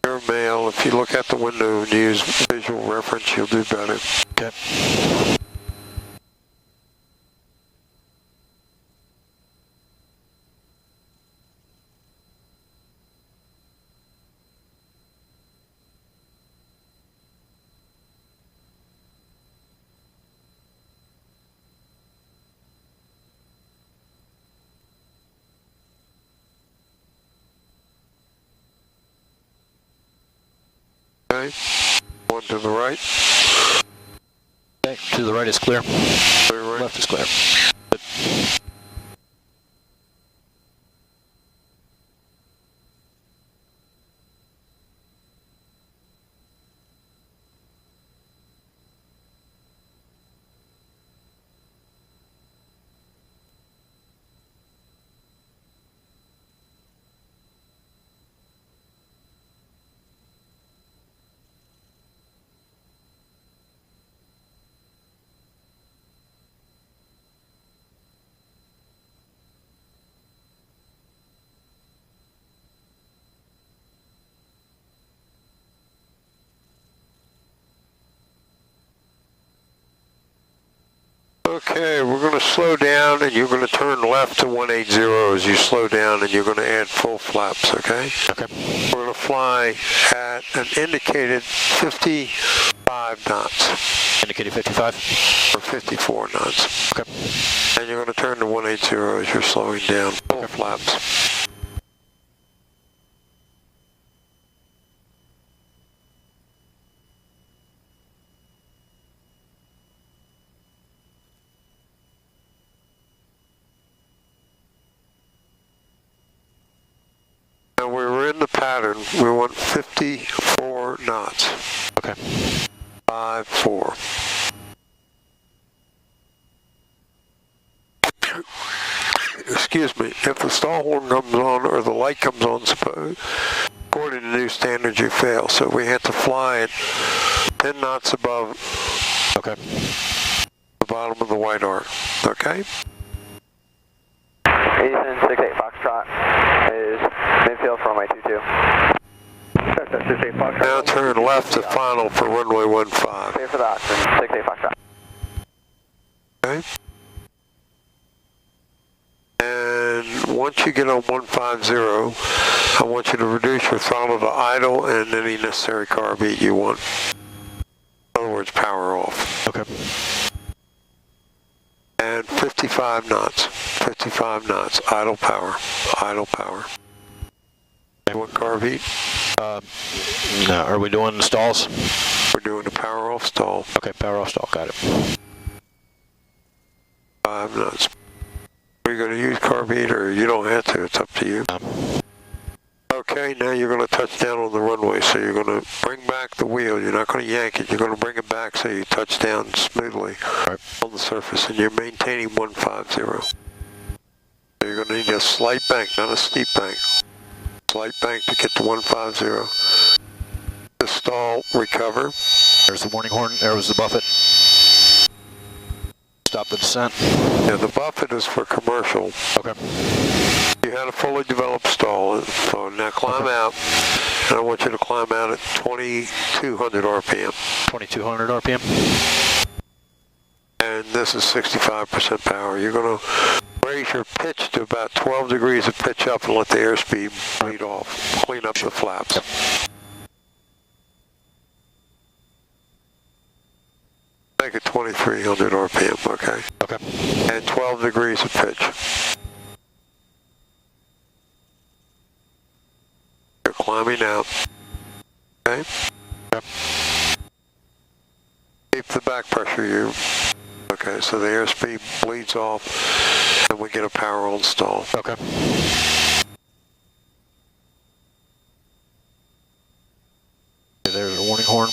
You're a male. If you look out the window and use visual reference, you'll do better. Okay. Okay. One to the right. Okay, to the right is clear. Clear right. Left is clear. Good. Okay, we're going to slow down and you're going to turn left to 180 as you slow down and you're going to add full flaps, okay? Okay. We're going to fly at an indicated 55 knots. Indicated 55. Or 54 knots. Okay. And you're going to turn to 180 as you're slowing down. Full flaps. Now we were in the pattern. We want 54 knots. Okay. 54. Excuse me. If the stall horn comes on or the light comes on, according to new standards, you fail. So we had to fly at 10 knots above. Okay. The bottom of the white arc. Okay. Easton 68 Foxtrot is midfield for runway 22. Now turn left to final for runway 15. Clear for the Oxford, 68 Foxtrot. Okay. And once you get on 150, I want you to reduce your throttle to idle and any necessary carb heat you want. In other words, power off. Okay. And 55 knots. 55 knots. Idle power. Idle power. You want carb heat? No. Are we doing the stalls? We're doing the power off stall. Okay, power off stall. Got it. 5 knots. Are you going to use carb heat or you don't have to? It's up to you. Okay, now you're going to touch down on the runway. So you're going to bring back the wheel. You're not going to yank it. You're going to bring it back so you touch down smoothly on the surface. And you're maintaining 150. So you're going to need a slight bank, not a steep bank. Slight bank to get to 150. The stall, recover. There's the warning horn. There was the buffet. Stop the descent. Yeah, the buffet is for commercial. Okay. You had a fully developed stall, so now climb out, and I want you to climb out at 2,200 RPM. 2,200 RPM. And this is 65% power. You're going to raise your pitch to about 12 degrees of pitch up and let the airspeed bleed off. Clean up the flaps. Yep. Make it 2,300 RPM, okay? Okay. And 12 degrees of pitch. You're climbing out. Okay? Yep. Keep the back pressure. Okay, so the airspeed bleeds off and we get a power on stall. Okay. There's a warning horn.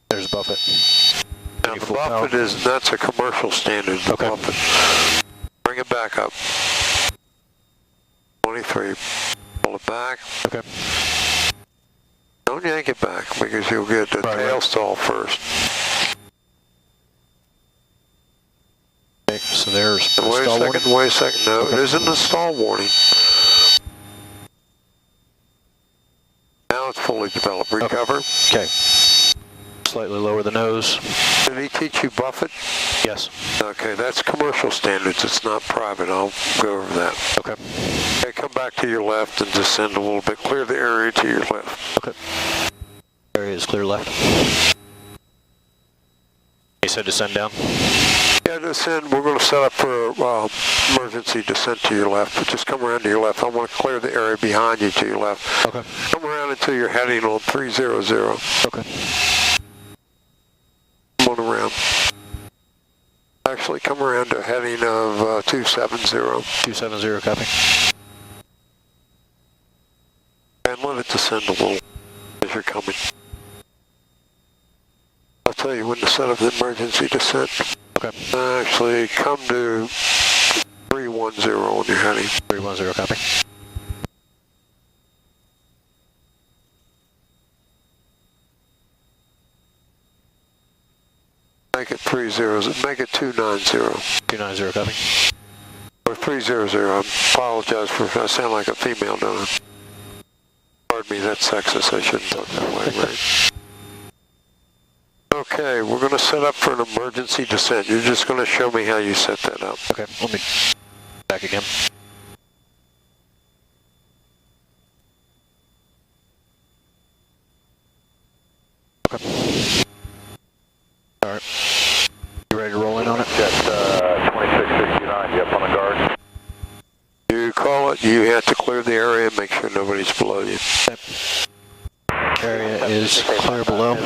There's buffet. Now the buffet that's a commercial standard, the okay. buffet. Bring it back up. 23. Pull it back. Okay. Don't yank it back because you'll get the tail stall first. Okay, so there's the wait stall a second, warning. wait a second. No, okay. It isn't a stall warning. Now it's fully developed. Recover. Okay. Slightly lower the nose. Did he teach you buffet? Yes. Okay, that's commercial standards. It's not private. I'll go over that. Okay. Okay, come back to your left and descend a little bit. Clear the area to your left. Okay. Area is clear left. You said descend down? Yeah, descend. We're going to set up for emergency descent to your left. But just come around to your left. I want to clear the area behind you to your left. Okay. Come around until you're heading on 300. Okay. Come on around. Actually, come around to a heading of 270. 270, copy. And let it descend a little as you're coming. I'll tell you when to set up the emergency descent. Okay. Actually, come to 310 on your heading. 310, copy. Make it 30. Make it 290. 290, copy. Or 300. I apologize for I sound like a female, don't I? Pardon me, that's sexist. I shouldn't talk that way, right? Okay, we're going to set up for an emergency descent. You're just going to show me how you set that up. Okay, let me back again. Okay. All right. You ready to roll in on it? Jet 2669, you up on the guard? You call it, you have to clear the area and make sure nobody's below you. Okay. Area is clear below.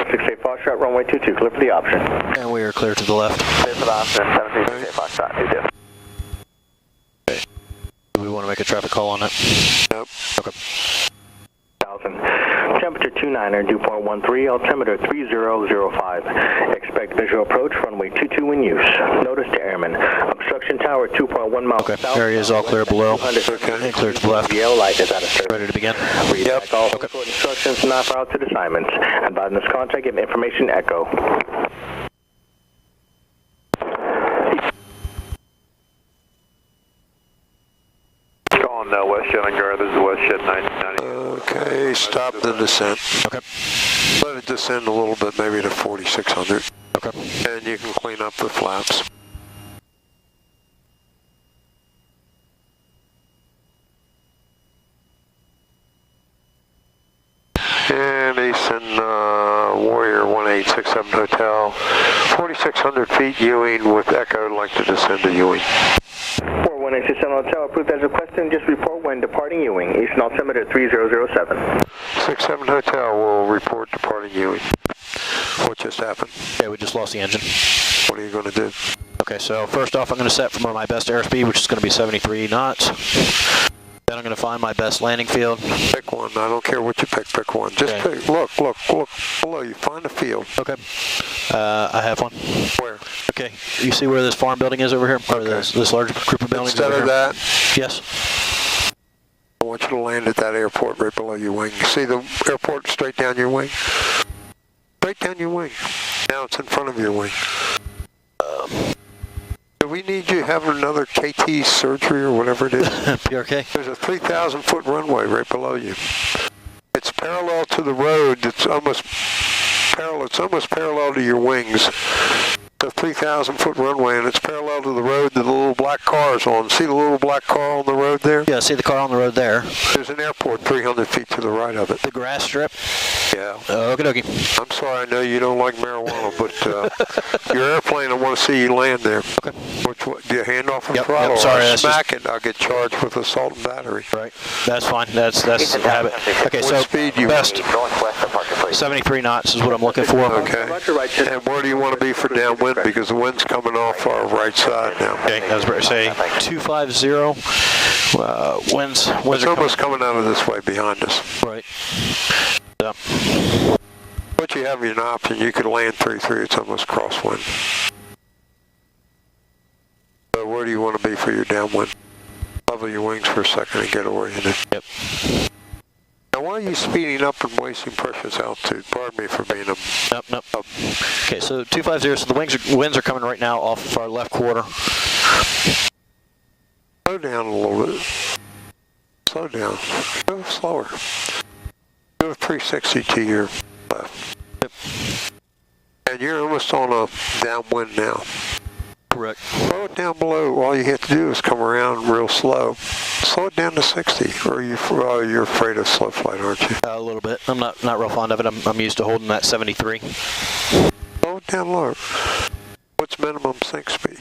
68 Foxtrot, runway 22, clear for the option. And we are clear to the left. Clear for the option, 738 Foxtrot, 22. Okay. Do we want to make a traffic call on it? Yep. Okay. 1000. Temperature 29er, dew point 13, altimeter 3005. Expect visual approach, runway 22 in use. Notice to airmen. Obstruction tower 2.1 miles Okay. south. Area is all clear below. Okay. And clear to the left. Yellow light is out of service. Ready to begin? Read back all support instructions not for altitude assignments. Advise this contact, give information echo. Calling West Jet on guard, this is West Jet 990. Okay, stop the descent. Okay. Let it descend a little bit, maybe to 4600. Okay. And you can clean up the flaps. And Easton, Warrior 1867 Hotel, 4,600 feet Ewing with Echo, like to descend to Ewing. 41867 Hotel, approved as requested. Just report when departing Ewing. Eastern altimeter 3007. 67 Hotel will report departing Ewing. What just happened? Okay, we just lost the engine. What are you going to do? Okay, so first off, I'm going to set for my best airspeed, which is going to be 73 knots. Then I'm going to find my best landing field. Pick one. I don't care what you pick one. Just okay. pick. Look below you. Find a field. Okay. I have one. Where? Okay. You see where this farm building is over here? Or this large group of buildings Instead over of here? that? Yes. I want you to land at that airport right below your wing. See the airport straight down your wing? Straight down your wing. Now it's in front of your wing. Do we need you having another KT surgery or whatever it is? PRK. There's a 3,000 foot runway right below you. It's parallel to the road. It's almost parallel to your wings. It's a 3,000 foot runway, and it's parallel to the road that the little black car is on. See the little black car on the road there? Yeah, I see the car on the road there. There's an airport 300 feet to the right of it. The grass strip? Yeah. Okie dokie. I'm sorry, I know you don't like marijuana, but your airplane, I want to see you land there. Okay. Do you hand off the throttle? Yep, sorry, or smack it, I'll get charged with assault and battery. Right. That's fine. That's habit. Okay, what so speed you best 73 knots is what I'm looking for. Okay. And where do you want to be for downwind? Because the wind's coming off our right side now. Okay, I was about to say 250. Winds It's are almost coming out of this way behind us. Right. So. But you have an option. You could land 3-3. It's almost crosswind. So where do you want to be for your downwind? Level your wings for a second and get oriented. Yep. Now, why are you speeding up and wasting precious altitude? Pardon me for being a... Nope. Okay, so 250. So the winds are coming right now off of our left quarter. Slow down a little bit. Slow down. Go slower. Do a 360 to your left. Yep. And you're almost on a downwind now. Correct. Slow it down below. All you have to do is come around real slow. Slow it down to 60. Or you're afraid of slow flight, aren't you? A little bit. I'm not real fond of it. I'm used to holding that 73. Slow it down lower. What's minimum sink speed?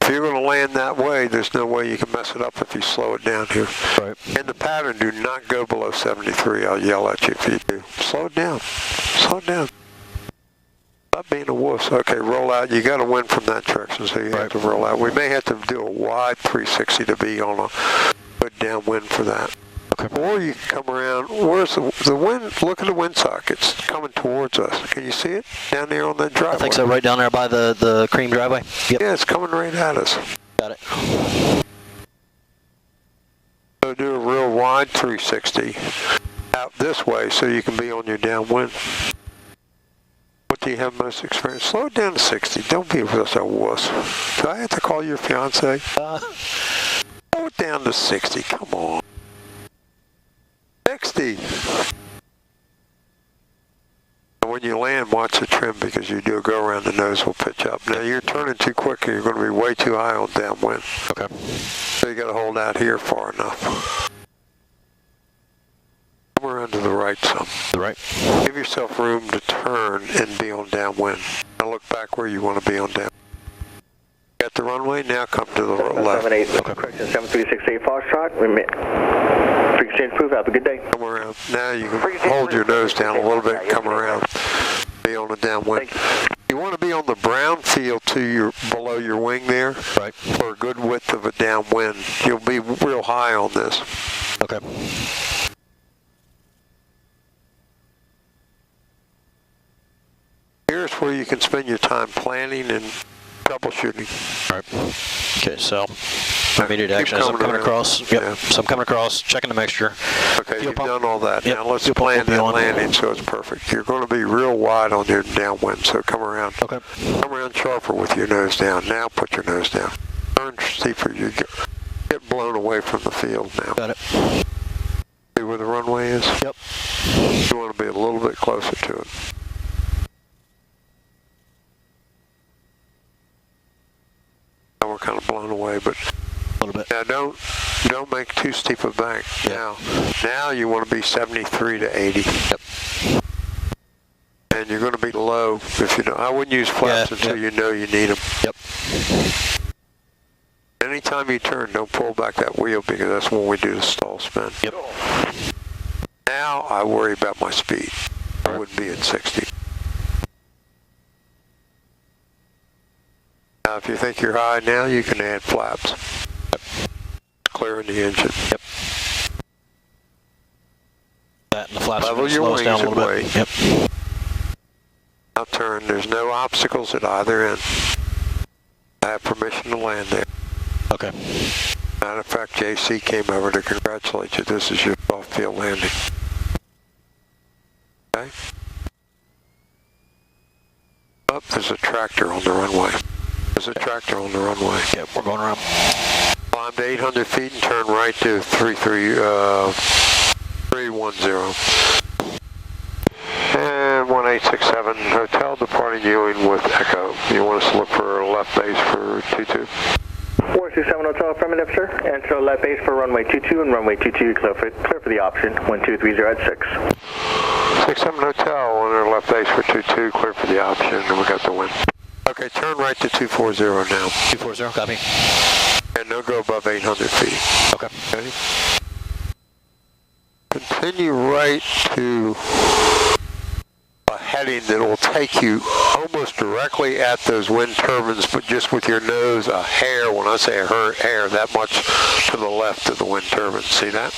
If you're going to land that way, there's no way you can mess it up if you slow it down here. Right. In the pattern, do not go below 73. I'll yell at you if you do. Slow it down. Slow it down. Stop being a wuss. Okay, roll out. You got to win from that direction, so you have to roll out. We may have to do a wide 360 to be on a good downwind for that. Okay. Or you can come around. Where's the wind? Look at the windsock. It's coming towards us. Can you see it down there on that driveway? I think so. Right down there by the cream driveway. Yep. Yeah, it's coming right at us. Got it. So do a real wide 360 out this way so you can be on your downwind. What do you have most experience? Slow it down to 60. Don't be such a wuss. Do I have to call your fiance? Slow it down to 60. Come on. 60. When you land, watch the trim because you do go around the nose will pitch up. Now you're turning too quick and you're going to be way too high on downwind. Okay. So you got to hold out here far enough. Come around to the right some. The right. Give yourself room to turn and be on downwind. Now look back where you want to be on downwind. Got the runway, now come to the left. 78, correction, 7368 Foxtrot. Exchange proof, have a good day. Come around. Now you can hold your nose down a little bit and come around. Be on the downwind. You want to be on the brown field to your below your wing there. Right. For a good width of a downwind. You'll be real high on this. Okay. Here's where you can spend your time planning and troubleshooting. All right. Okay, so immediate action as I'm coming across. Yep. Yeah. So I'm coming across, checking the mixture. Okay, Fuel you've pump. done all that. Yep. Now let's Fuel pump plan will be that on. landing so it's perfect. You're going to be real wide on your downwind, so come around. Okay. Come around sharper with your nose down. Now put your nose down. Turn steeper. You get blown away from the field now. Got it. See where the runway is? Yep. You want to be a little bit closer to it. Now we're kind of blown away, but A little bit. now don't don't make too steep a bank. Yep. Now you want to be 73 to 80. Yep. And you're going to be low if you don't. I wouldn't use flaps until you know you need them. Yep. Anytime you turn, don't pull back that wheel because that's when we do the stall spin. Yep. Now I worry about my speed. I wouldn't be at 60. Now if you think you're high now, you can add flaps. Yep. Clearing the engine. Yep. That and the flaps Level are your slow us down a wings little and bit. wait. Yep. Now turn. There's no obstacles at either end. I have permission to land there. Okay. Matter of fact, JC came over to congratulate you. This is your off-field landing. Okay? Oh, there's a tractor on the runway. There's a tractor on the runway. Yep, we're going around. Climb to 800 feet and turn right to 310. And 1867 Hotel departing Ewing with Echo. You want us to look for a left base for 22? 467 Hotel, affirmative, sir. Enter left base for runway 22 and runway 22 clear for the option. 1230 at 6. 67 Hotel, on our left base for 22, clear for the option, and we got the wind. Okay, turn right to 240 now. 240, copy. And don't go above 800 feet. Okay. Okay? Continue right to a heading that will take you almost directly at those wind turbines, but just with your nose a hair, when I say a hair, that much to the left of the wind turbine. See that?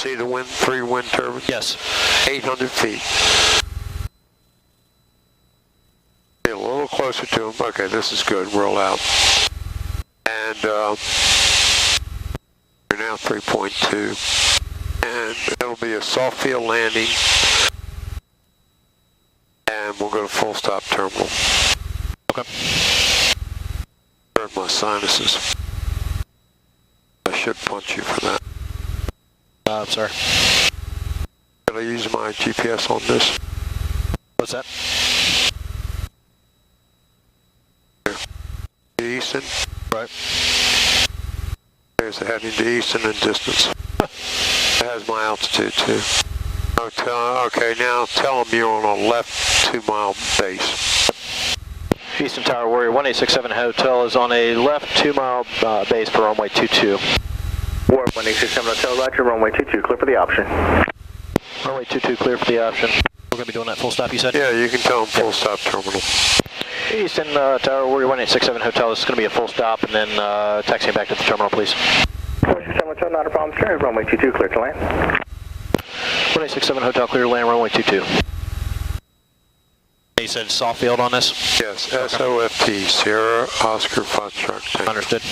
See the wind, 3 wind turbines? Yes. 800 feet. Get a little closer to them. Okay, this is good. Roll out. And you're now 3.2. And it'll be a soft field landing. And we'll go to full stop terminal. Okay. Hurt my sinuses. I should punch you for that. I'm sorry. Did I use my GPS on this? What's that? Easton. Right. There's the heading to Easton and distance. It has my altitude too. Okay, now tell them you're on a left 2-mile base. Easton Tower Warrior 1867 Hotel is on a left 2-mile base for runway 22. Warrior 1867 Hotel, roger, runway 22, clear for the option. Runway 22 clear for the option. We're going to be doing that full stop, you said? Yeah, you can tell them full stop terminal. Easton Tower Warrior 1867 Hotel, this is going to be a full stop, and then taxiing back to the terminal, please. 467 Hotel, not a problem, sir. Runway 22, clear to land. 1867 Hotel, clear to land, runway 22. You said soft field on this? Yes, SOFT, Sierra Oscar Foxtrot Tango. Understood.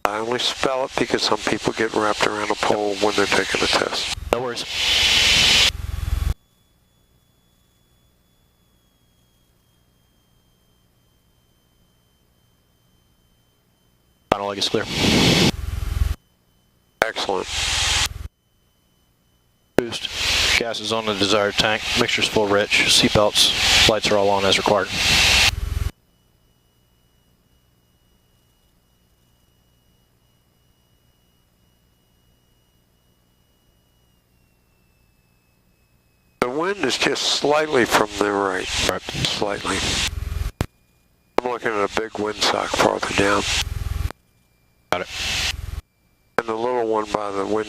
I only spell it because some people get wrapped around a pole when they're taking a test. No worries. Final leg is clear. Excellent. Boost. Gas is on the desired tank. Mixture's full rich. Seatbelts. Lights are all on as required. The wind is just slightly from the right. Right. Slightly. I'm looking at a big windsock farther down. Got it. And the little one by the wind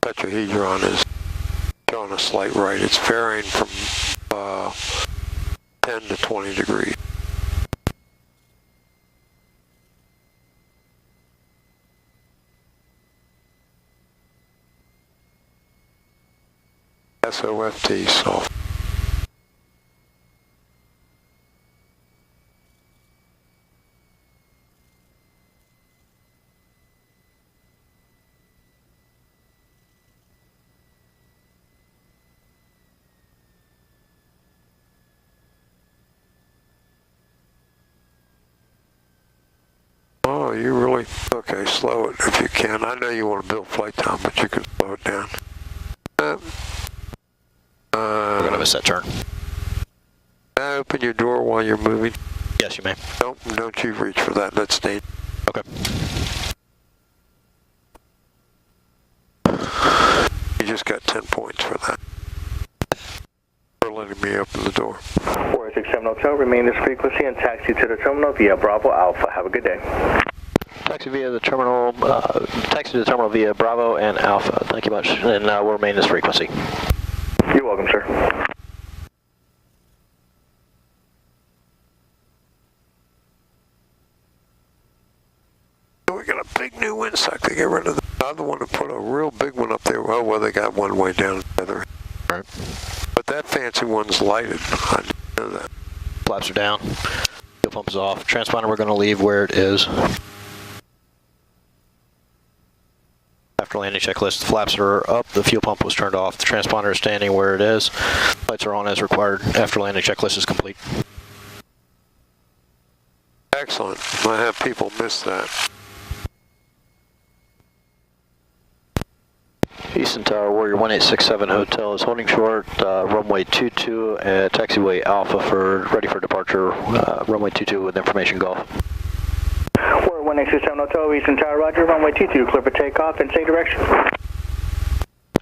tetrahedron is showing a slight right. It's varying from 10 to 20 degrees. SOFT, soft. Oh, you really? Okay, slow it if you can. I know you want to build flight time, but you can slow it down. We're going to miss that turn. Open your door while you're moving. Yes, you may. Don't you reach for that. That's dangerous. Okay. You just got 10 points for that. For letting me open the door. 467 Hotel, remain this frequency and taxi to the terminal via Bravo Alpha. Have a good day. Taxi via the terminal, taxi to the terminal via Bravo and Alpha. Thank you much, and we'll remain this frequency. You're welcome, sir. We got a big new windsock to get rid of the other one and put a real big one up there. Well, they got one way down the other. Right. But that fancy one's lighted. I didn't know that. Flaps are down. Fuel pump is off. Transponder we're going to leave where it is. After landing checklist, the flaps are up, the fuel pump was turned off, the transponder is standing where it is. Lights are on as required after landing checklist is complete. Excellent. I have people miss that. Easton Tower, Warrior 1867 Hotel is holding short, runway 22 at taxiway Alpha ready for departure, runway 22 with information Golf. Warrior 1867 Hotel, Easton Tower, roger, runway 22, clear for takeoff in same direction.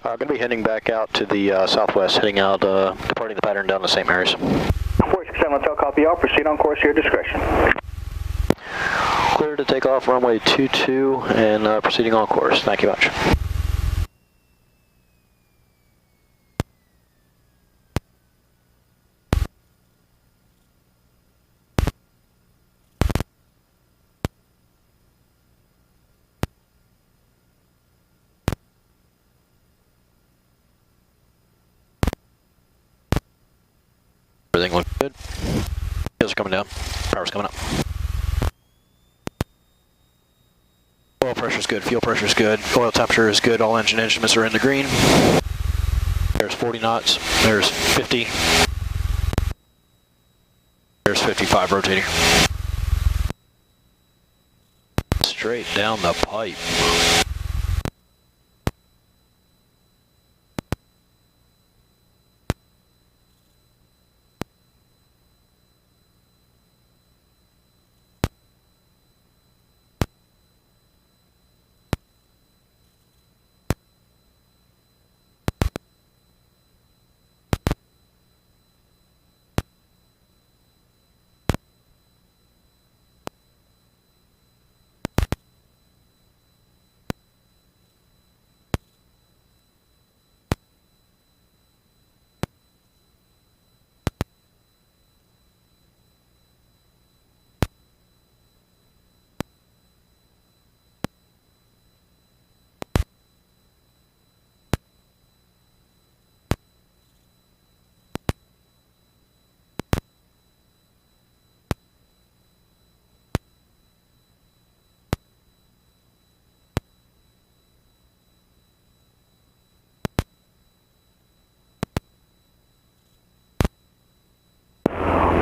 Going to be heading back out to the southwest, heading out, departing the pattern down the St. Mary's. 467 Hotel, copy all, proceed on course, your discretion. Clear to take off, runway 22 and proceeding on course. Thank you much. Everything looks good. Wheels are coming down. Power's coming up. Oil pressure's good. Fuel pressure's good. Oil temperature is good. All engine instruments are in the green. There's 40 knots. There's 50. There's 55 rotating. Straight down the pipe.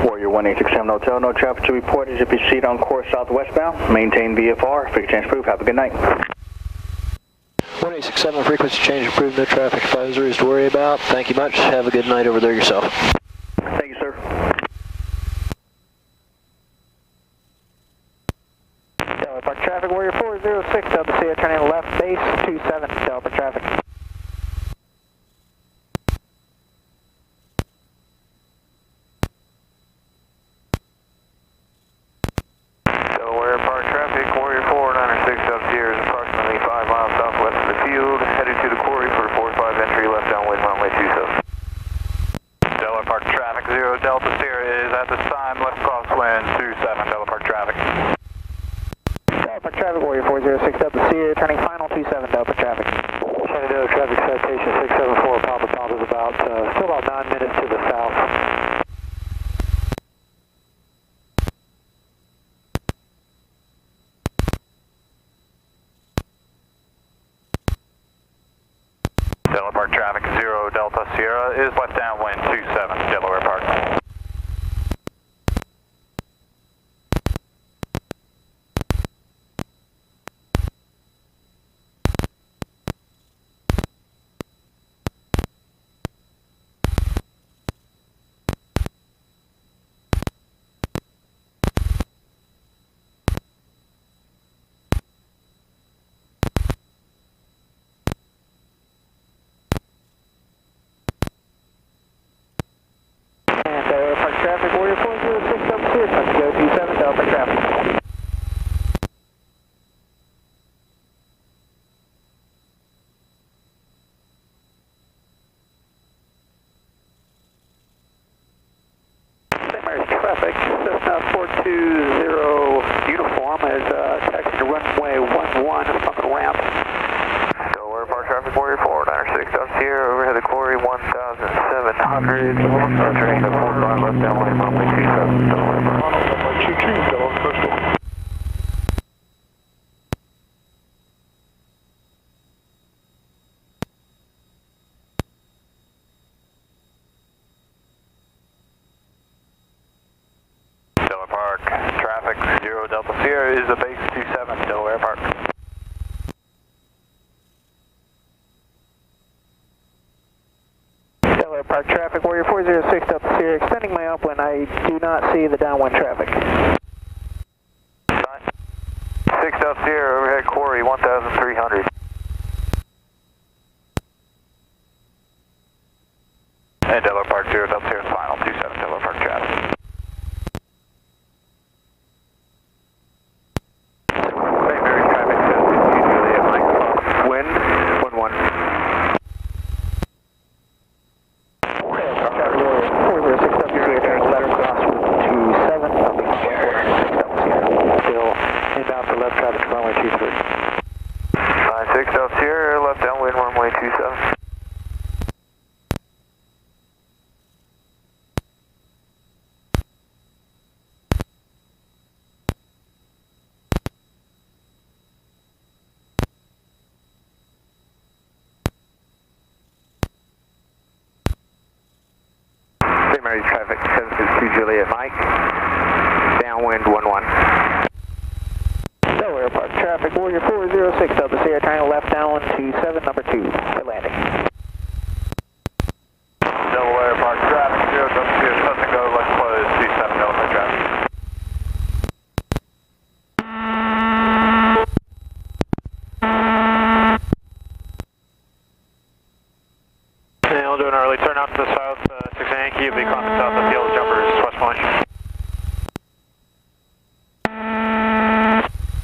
Warrior 1867 Hotel, no traffic to report as you proceed on course southwestbound. Maintain VFR, fix change proof, have a good night. 1867 frequency change approved, no traffic advisories to worry about. Thank you much. Have a good night over there yourself. Thank you, sir. Delta Park traffic, Warrior 406, Delta Sierra, turning left base, 27, Delta traffic. Delaware Park traffic, Warrior 496 Delta Sierra is approximately 5 miles southwest of the field, headed to the quarry for 45 entry left downwind runway 27. Delaware Park traffic, 0 Delta Sierra is at this time left crosswind 27, Delaware Park traffic. Delta Park traffic, Warrior 406, Delta Sierra, turning final 27, Delta traffic. Shenandoah traffic citation 674, Papa Papa is about, still about 9 minutes to the south. Delaware Park traffic, 0 Delta Sierra is left downwind 27, Delaware Park. 420 uniform is taxiing to runway 11 from the ramp. Delaware Park traffic, Warrior 496 up here, overhead the quarry 1,700. Turning to 45 left downwind, runway 27, Delaware Park. Runway 22, Delaware Coastal. Delaware Park traffic, 0 Delta Sierra is the base 27, Delaware Park. Delaware Park traffic, Warrior 406 Delta Sierra, extending my upwind. I do not see the downwind traffic. 6 Delta Sierra, overhead quarry 1,300. And Delaware Park 0 Delta Sierra is final, 27 Delaware Park traffic. St. Mary's traffic, Juliet Mike, wind 11. Inbound for left traffic, runway 23. 96 Delta Sierra, left downwind, runway 27. St. Mary's traffic, 762 Juliet Mike, downwind 11. Delaware Park traffic, Warrior 406 Delta Sierra, triangle left downwind 27, number 2, for landing. Delaware Park traffic, 0 Delta Sierra, touch and go, left close, 27 Delaware traffic. Okay, we'll do an early turn out to the south, 6 Yankee, you'll be climbing south of Field Jumpers, West Point.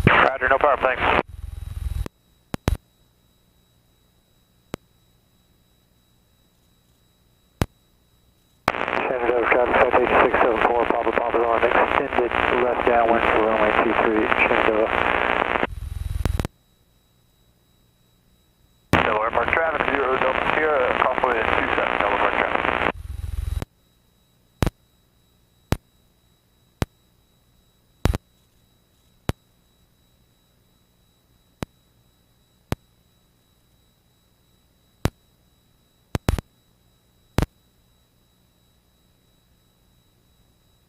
Roger, no problem, thanks. Shannon Dover traffic, citation 674, Papa Papa on extended left downwind for runway 23, Shannon Dover. Delaware Park traffic, 0 Delta Sierra, crossway 27 Delaware Park traffic.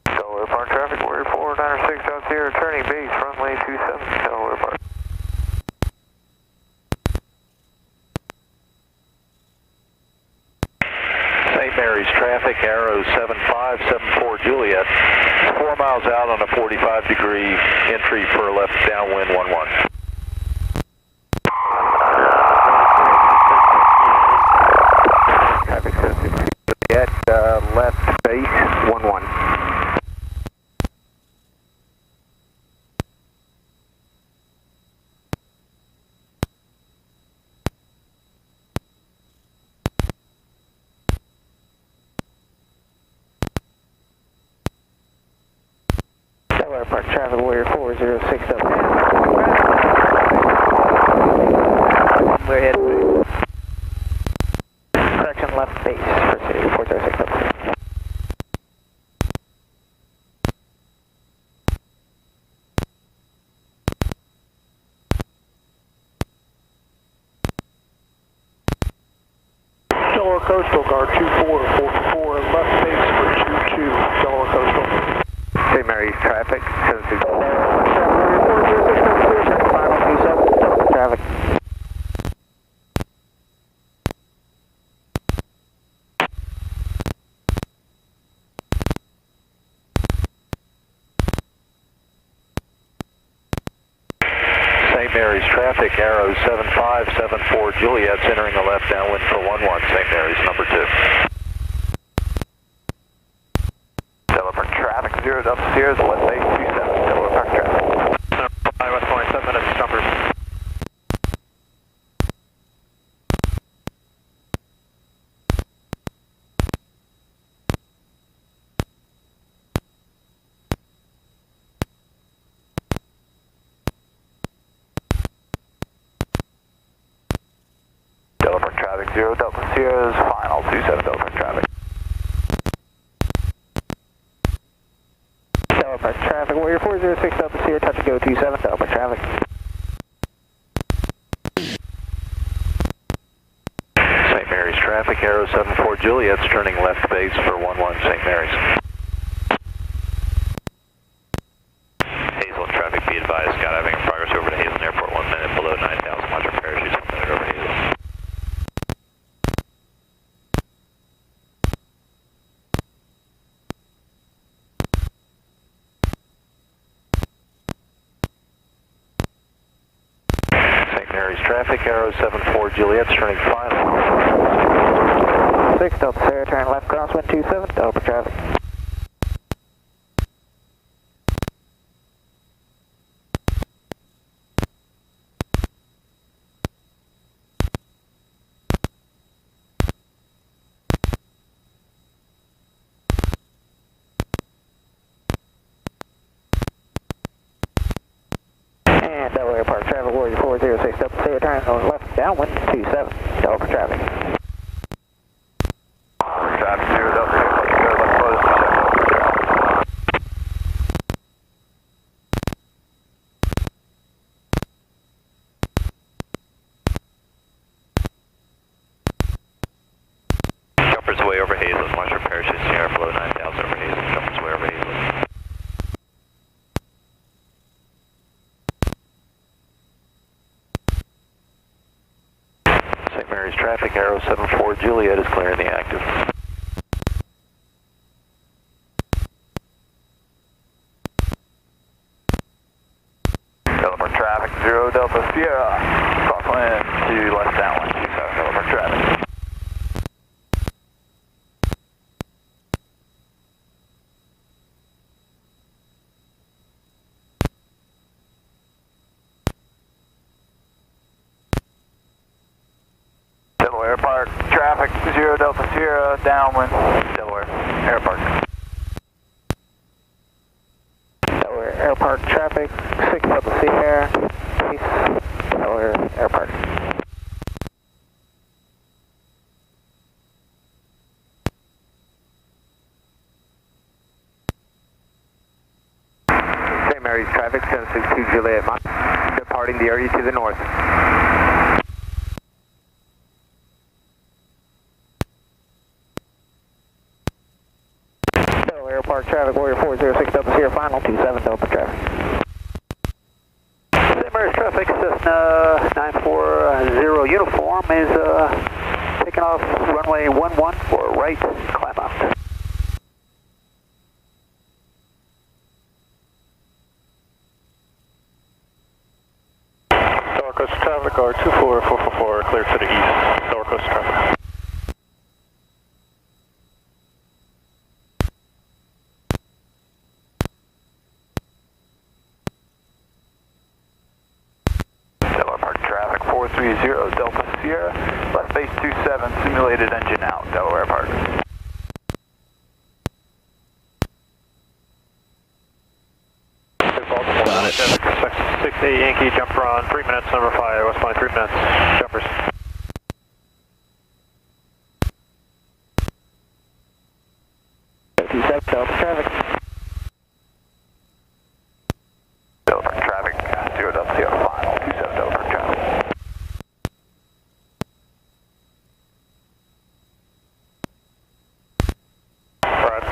Delaware Park traffic, Warrior 496 Delta Sierra, turning base, runway 27 Delaware Park. St. Mary's traffic, arrow 7574 Juliet, 4 miles out on a 45-degree entry for left downwind 11. Traffic 762 Juliet, left base 11. Delaware Park traffic, Warrior 406 Delta Sierra. We're ahead. Correction, left base for 406 Delta Sierra. Delaware Coastal, guard 2444, left base for 22, Delaware Coastal. St. Mary's traffic, 762. Traffic. St. Mary's traffic, arrow 7574 Juliet's entering the left downwind for 11, St. Mary's number 2. Delaware Park traffic, 0 Delta Sierra, left base 27 Delaware Park traffic. West Point, 7 minutes, jumpers. Traffic 0 Delta Sierra's final 27 Delta traffic. Delta traffic, Warrior 406 Delta Sierra, touch and go 27 Delta traffic. St. Mary's traffic, Arrow 74 Juliet's turning left base for 11 St. Mary's. Hazelton traffic, be advised, skydiving in progress over to Hazelton Airport, 1 minute below 9,000, watch our parachutes, 1 minute over Hazelton. St. Mary's traffic, Arrow 74 Juliet's turning final. 6 Delta Sierra, turn left crosswind 27 Delta traffic. And Delaware Park traffic, Warrior 406 Delta Sierra, turn on left downwind 27 Delta traffic. Traffic 0 Delta Sierra, left close, Jumper's way over Hazelton, watch our parachutes, Sierra below 9,000 over Hazelton, jumper's way over Hazelton. St. Mary's traffic, Arrow 74 Juliet is clearing the active. Delaware traffic 0 Delta Sierra, crosswind to left downwind 27 Delaware traffic. Delaware Park traffic 0 Delta Sierra, downwind Delaware Airpark. Delaware Airpark traffic, 6 Delta Sierra, east Delaware Airpark. St. Mary's traffic 762 Juliet, departing the area to the north. Delaware Park traffic, Warrior 406 Delta Sierra, final 27 Delta traffic. St. Mary's traffic, Cessna 940 uniform is taking off runway 11 for right climb out. Sour Coast traffic, R24444, clear to the east, Sour Coast traffic. Delaware Park traffic 430 Delta Sierra, left base 27, simulated engine out, Delaware Park. Got it. 68 Yankee, jumper on 3 minutes, number 5, Westline 3 minutes, jumpers. Delta traffic. Delaware Park traffic 0 Delta Sierra, final 27 Delaware Park traffic. Right.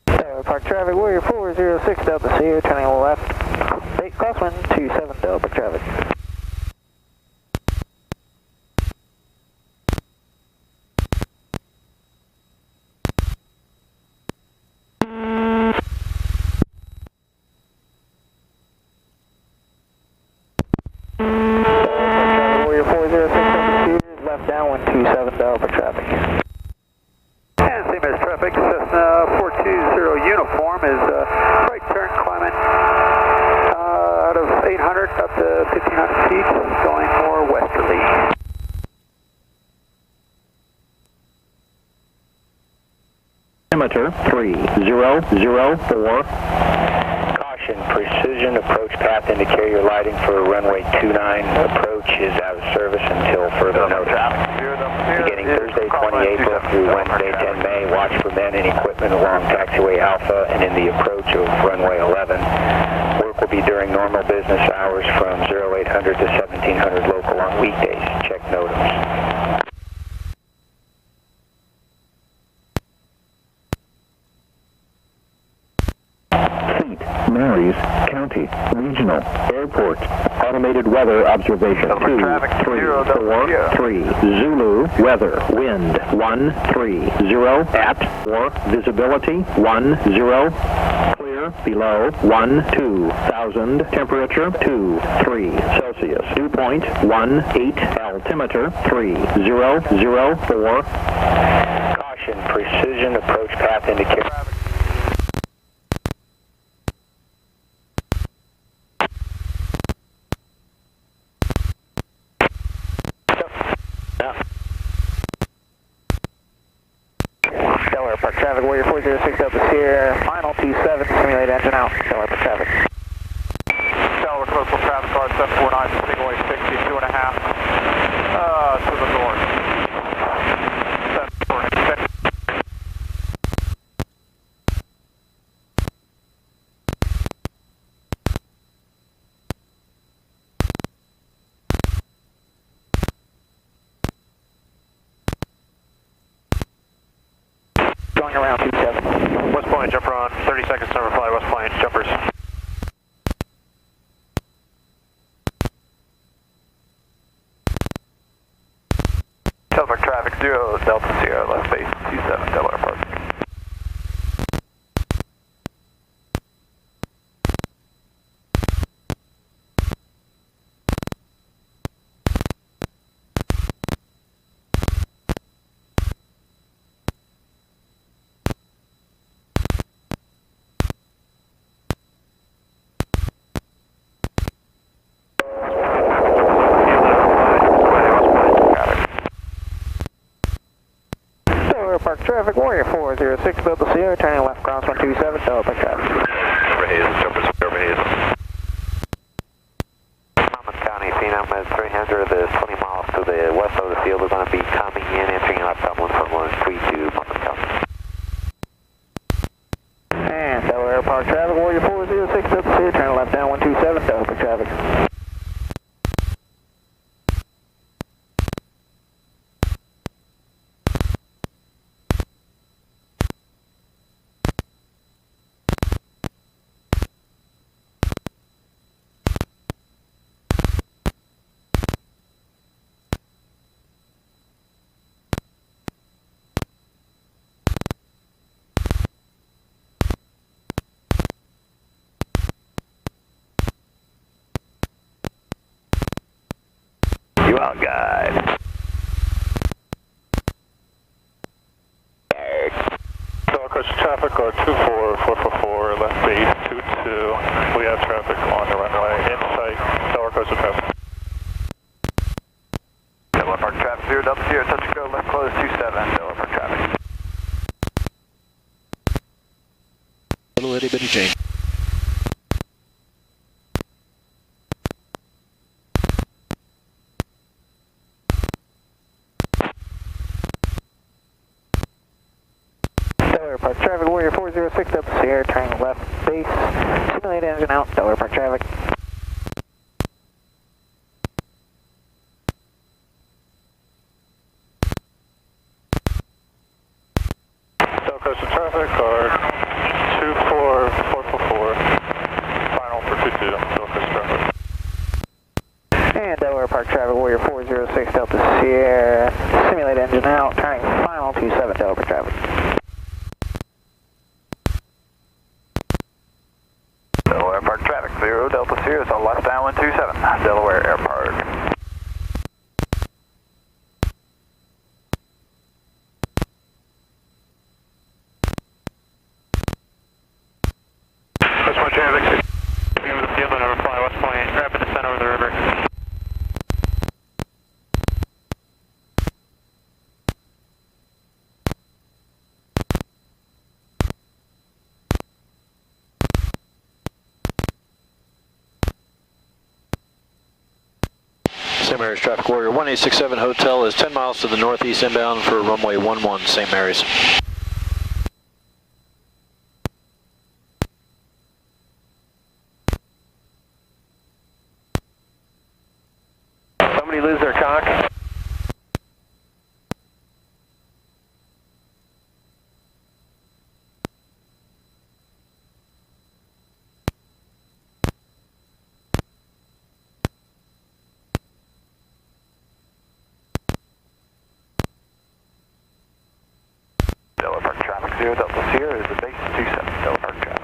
Delaware Park traffic, Warrior 406 Delta Sierra, turning left, crosswind 27 Delta traffic. Warrior 406 Delta Sierra, left downwind 27 Delta traffic. And St. Mary's traffic, Cessna 420 uniform. altimeter 3004. Caution, precision approach path indicator your lighting for runway 29 approach is out of service until further notice. Beginning Thursday 20 April through Wednesday 10 May, watch for men and equipment along taxiway Alpha and in the approach of runway 11. Work will be during normal business hours from 0800 to 1700 local on weekdays. Check NOTAMs. Marys County Regional Airport Automated Weather Observation 2343 Zulu weather wind 130 at or visibility 10 clear below 12,000 temperature 23 Celsius dew point 18 altimeter 3004. Caution, precision approach path indicator. Delaware Park traffic, Warrior 406 Delta Sierra, final 27, simulate engine out, Delaware Park traffic. Delaware coastal traffic guard 749, single way 62 and a half, to the north. 746. Going around 27. West Point, jumper on, 30 seconds, number fly, West Point, jumpers. Delaware traffic 0, Delta Sierra, left base 27, Delaware Park. Park traffic, Warrior 406 Delta Sierra, turning left cross 127, Delaware Park traffic. Over Hazen, jumpers over Hazen. Monmouth County, CNM at 300, there's 20 miles to the west of the field. We're going to be coming in, entering left downwind from 132 Monmouth County. And Delaware Park traffic, Warrior 406 Delta Sierra, turning left down 127, Delaware Park traffic. You out, guide. Delaware coastal traffic guard 24444, left base 22. We have traffic on the runway in sight, Delaware coastal traffic. Delaware Park traffic 0, Delta Sierra, touch and go, left close 27, Delaware Park traffic. Little itty bitty change. Delaware Park traffic, Warrior 406 Delta Sierra, turning left base, simulate engine out, Delaware Park traffic. Delaware coastal traffic guard 24444, final for 22, Delaware coastal traffic. And Delaware Park traffic, Warrior 406 Delta Sierra, simulate engine out, turning final 27, Delaware Park traffic. Delaware Park traffic 0, Delta Sierra, so left down 127, Delaware Air Park. West Point traffic, over the field, number fly, West Point, rapid descent over the river. St. Mary's Traffic Warrior 1867 Hotel is 10 miles to the northeast inbound for runway 11 St. Mary's. Somebody lose their cock? Delaware Park traffic 0 Delta Sierra is the base 27 Delaware Park traffic.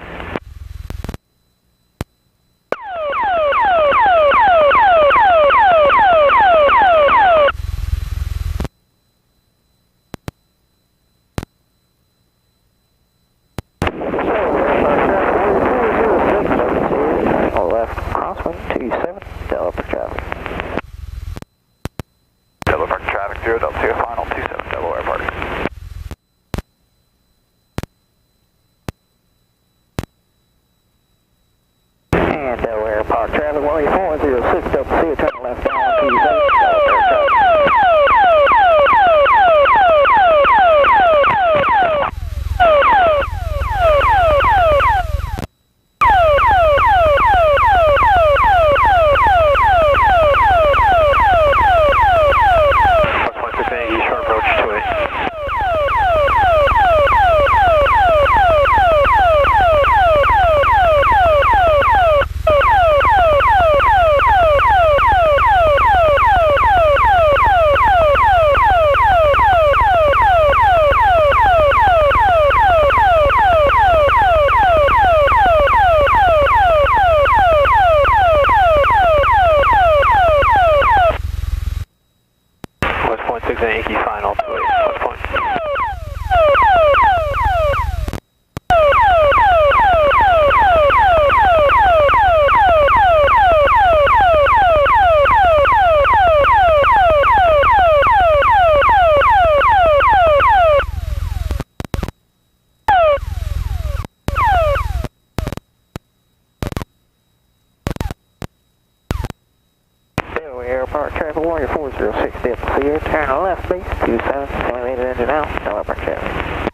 Left crosswind 27 Delaware Park traffic. Delaware Park traffic 0 Delta Sierra final 27 Delaware Park. And Delaware Park traffic 18406 Delta Sierra, turn left down 27 Delaware Park traffic. Park traffic Warrior 406 Delta Sierra, turn left base 27, simulated engine out, Delaware Park traffic.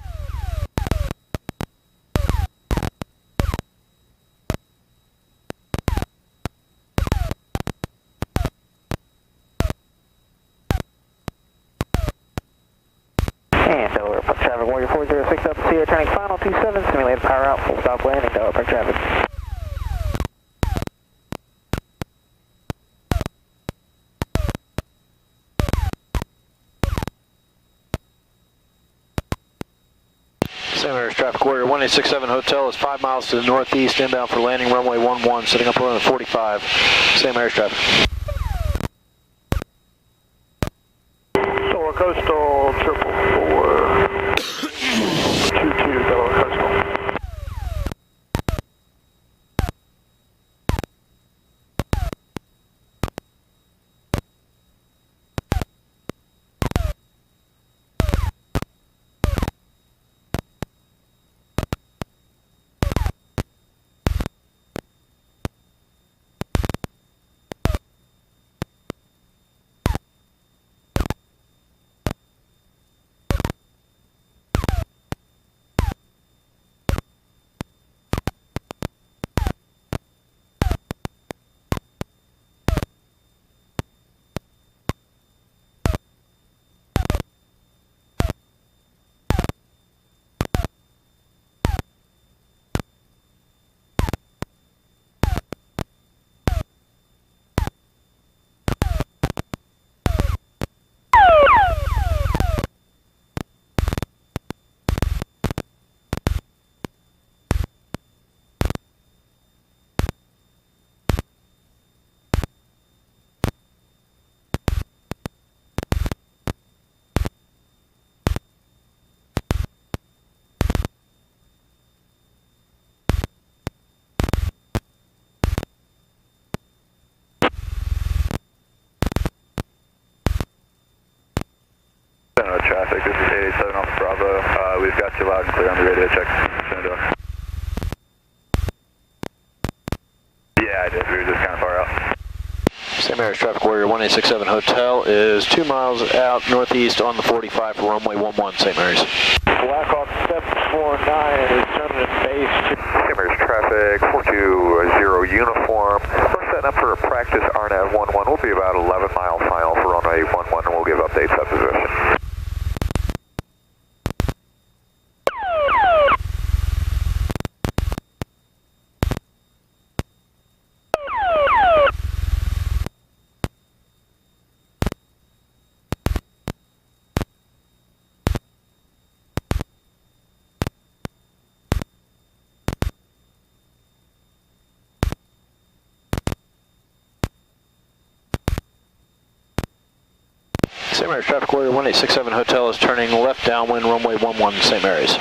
And Delaware Park traffic Warrior 406 Delta Sierra, turning final 27, simulated power out, full stop landing, Delaware Park traffic. St. Mary's Traffic Warrior 1867 Hotel is 5 miles to the northeast inbound for landing runway 11, setting up runway 45. St. Mary's Traffic. Delaware Coastal 444 22 Delaware Coastal. Traffic, this is 887 off Bravo. We've got you loud and clear on the radio check. Yeah, I did. We were just kind of far out. St. Mary's Mary's Traffic Warrior 1867 Hotel is 2 miles out northeast on the 45 for runway 11 St. Mary's. Blackhawk 749 is turning at base. St. Mary's Traffic 420 uniform. We're setting up for a practice RNAV 11. We'll be about 11 mile final for runway 11 and we'll give updates at position. St. Mary's Traffic Warrior 1867 Hotel is turning left downwind runway 11 St. Mary's.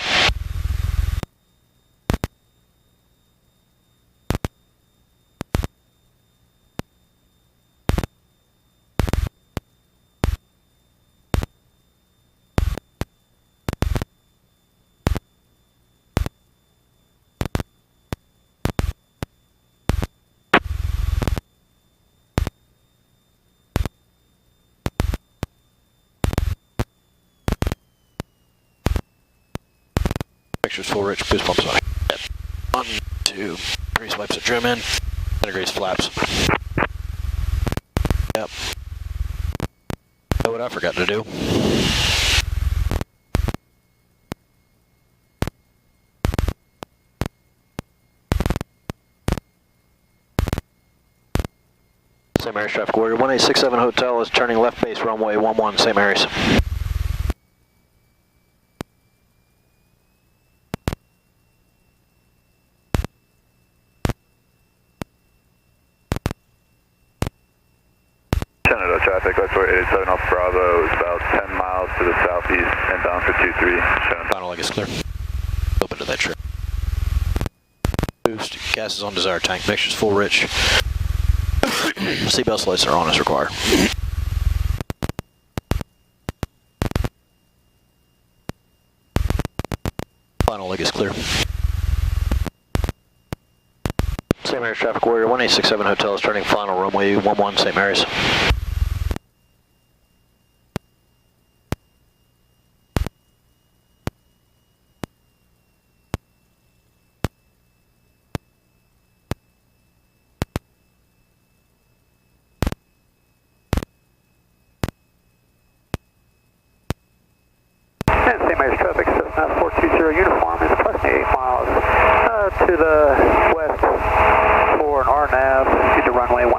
Pictures full rich, boost pumps on. 1, 2, 3 swipes of trim in, integrates flaps. Yep. Know what I forgot to do? St. Mary's Traffic Warrior 1867 Hotel is turning left base runway 11 St. Mary's. Untitled Traffic, that's where 87 off Bravo is about 10 miles to the southeast and bound for 23. Final leg is clear. Open to that trip. Boost, gas is on desired tank, mixture's full rich. Seatbelt lights are on as required. Final leg is clear. St. Mary's Traffic Warrior 1867 Hotel is turning final runway 11 St. Mary's. St. Mary's Traffic, Cessna 420 uniform is approximately 8 miles to the west for an RNAV to runway 11.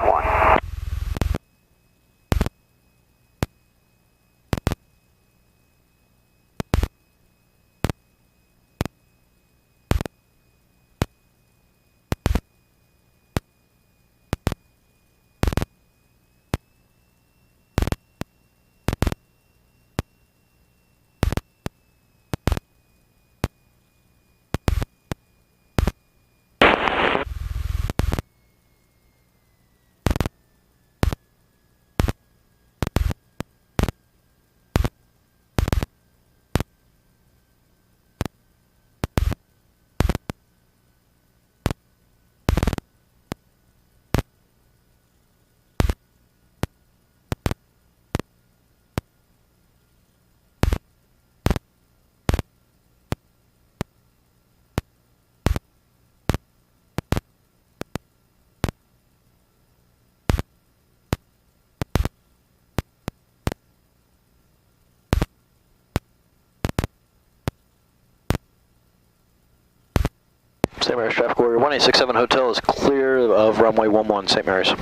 St. Mary's Traffic Warrior 1867 Hotel is clear of runway 11 St. Mary's.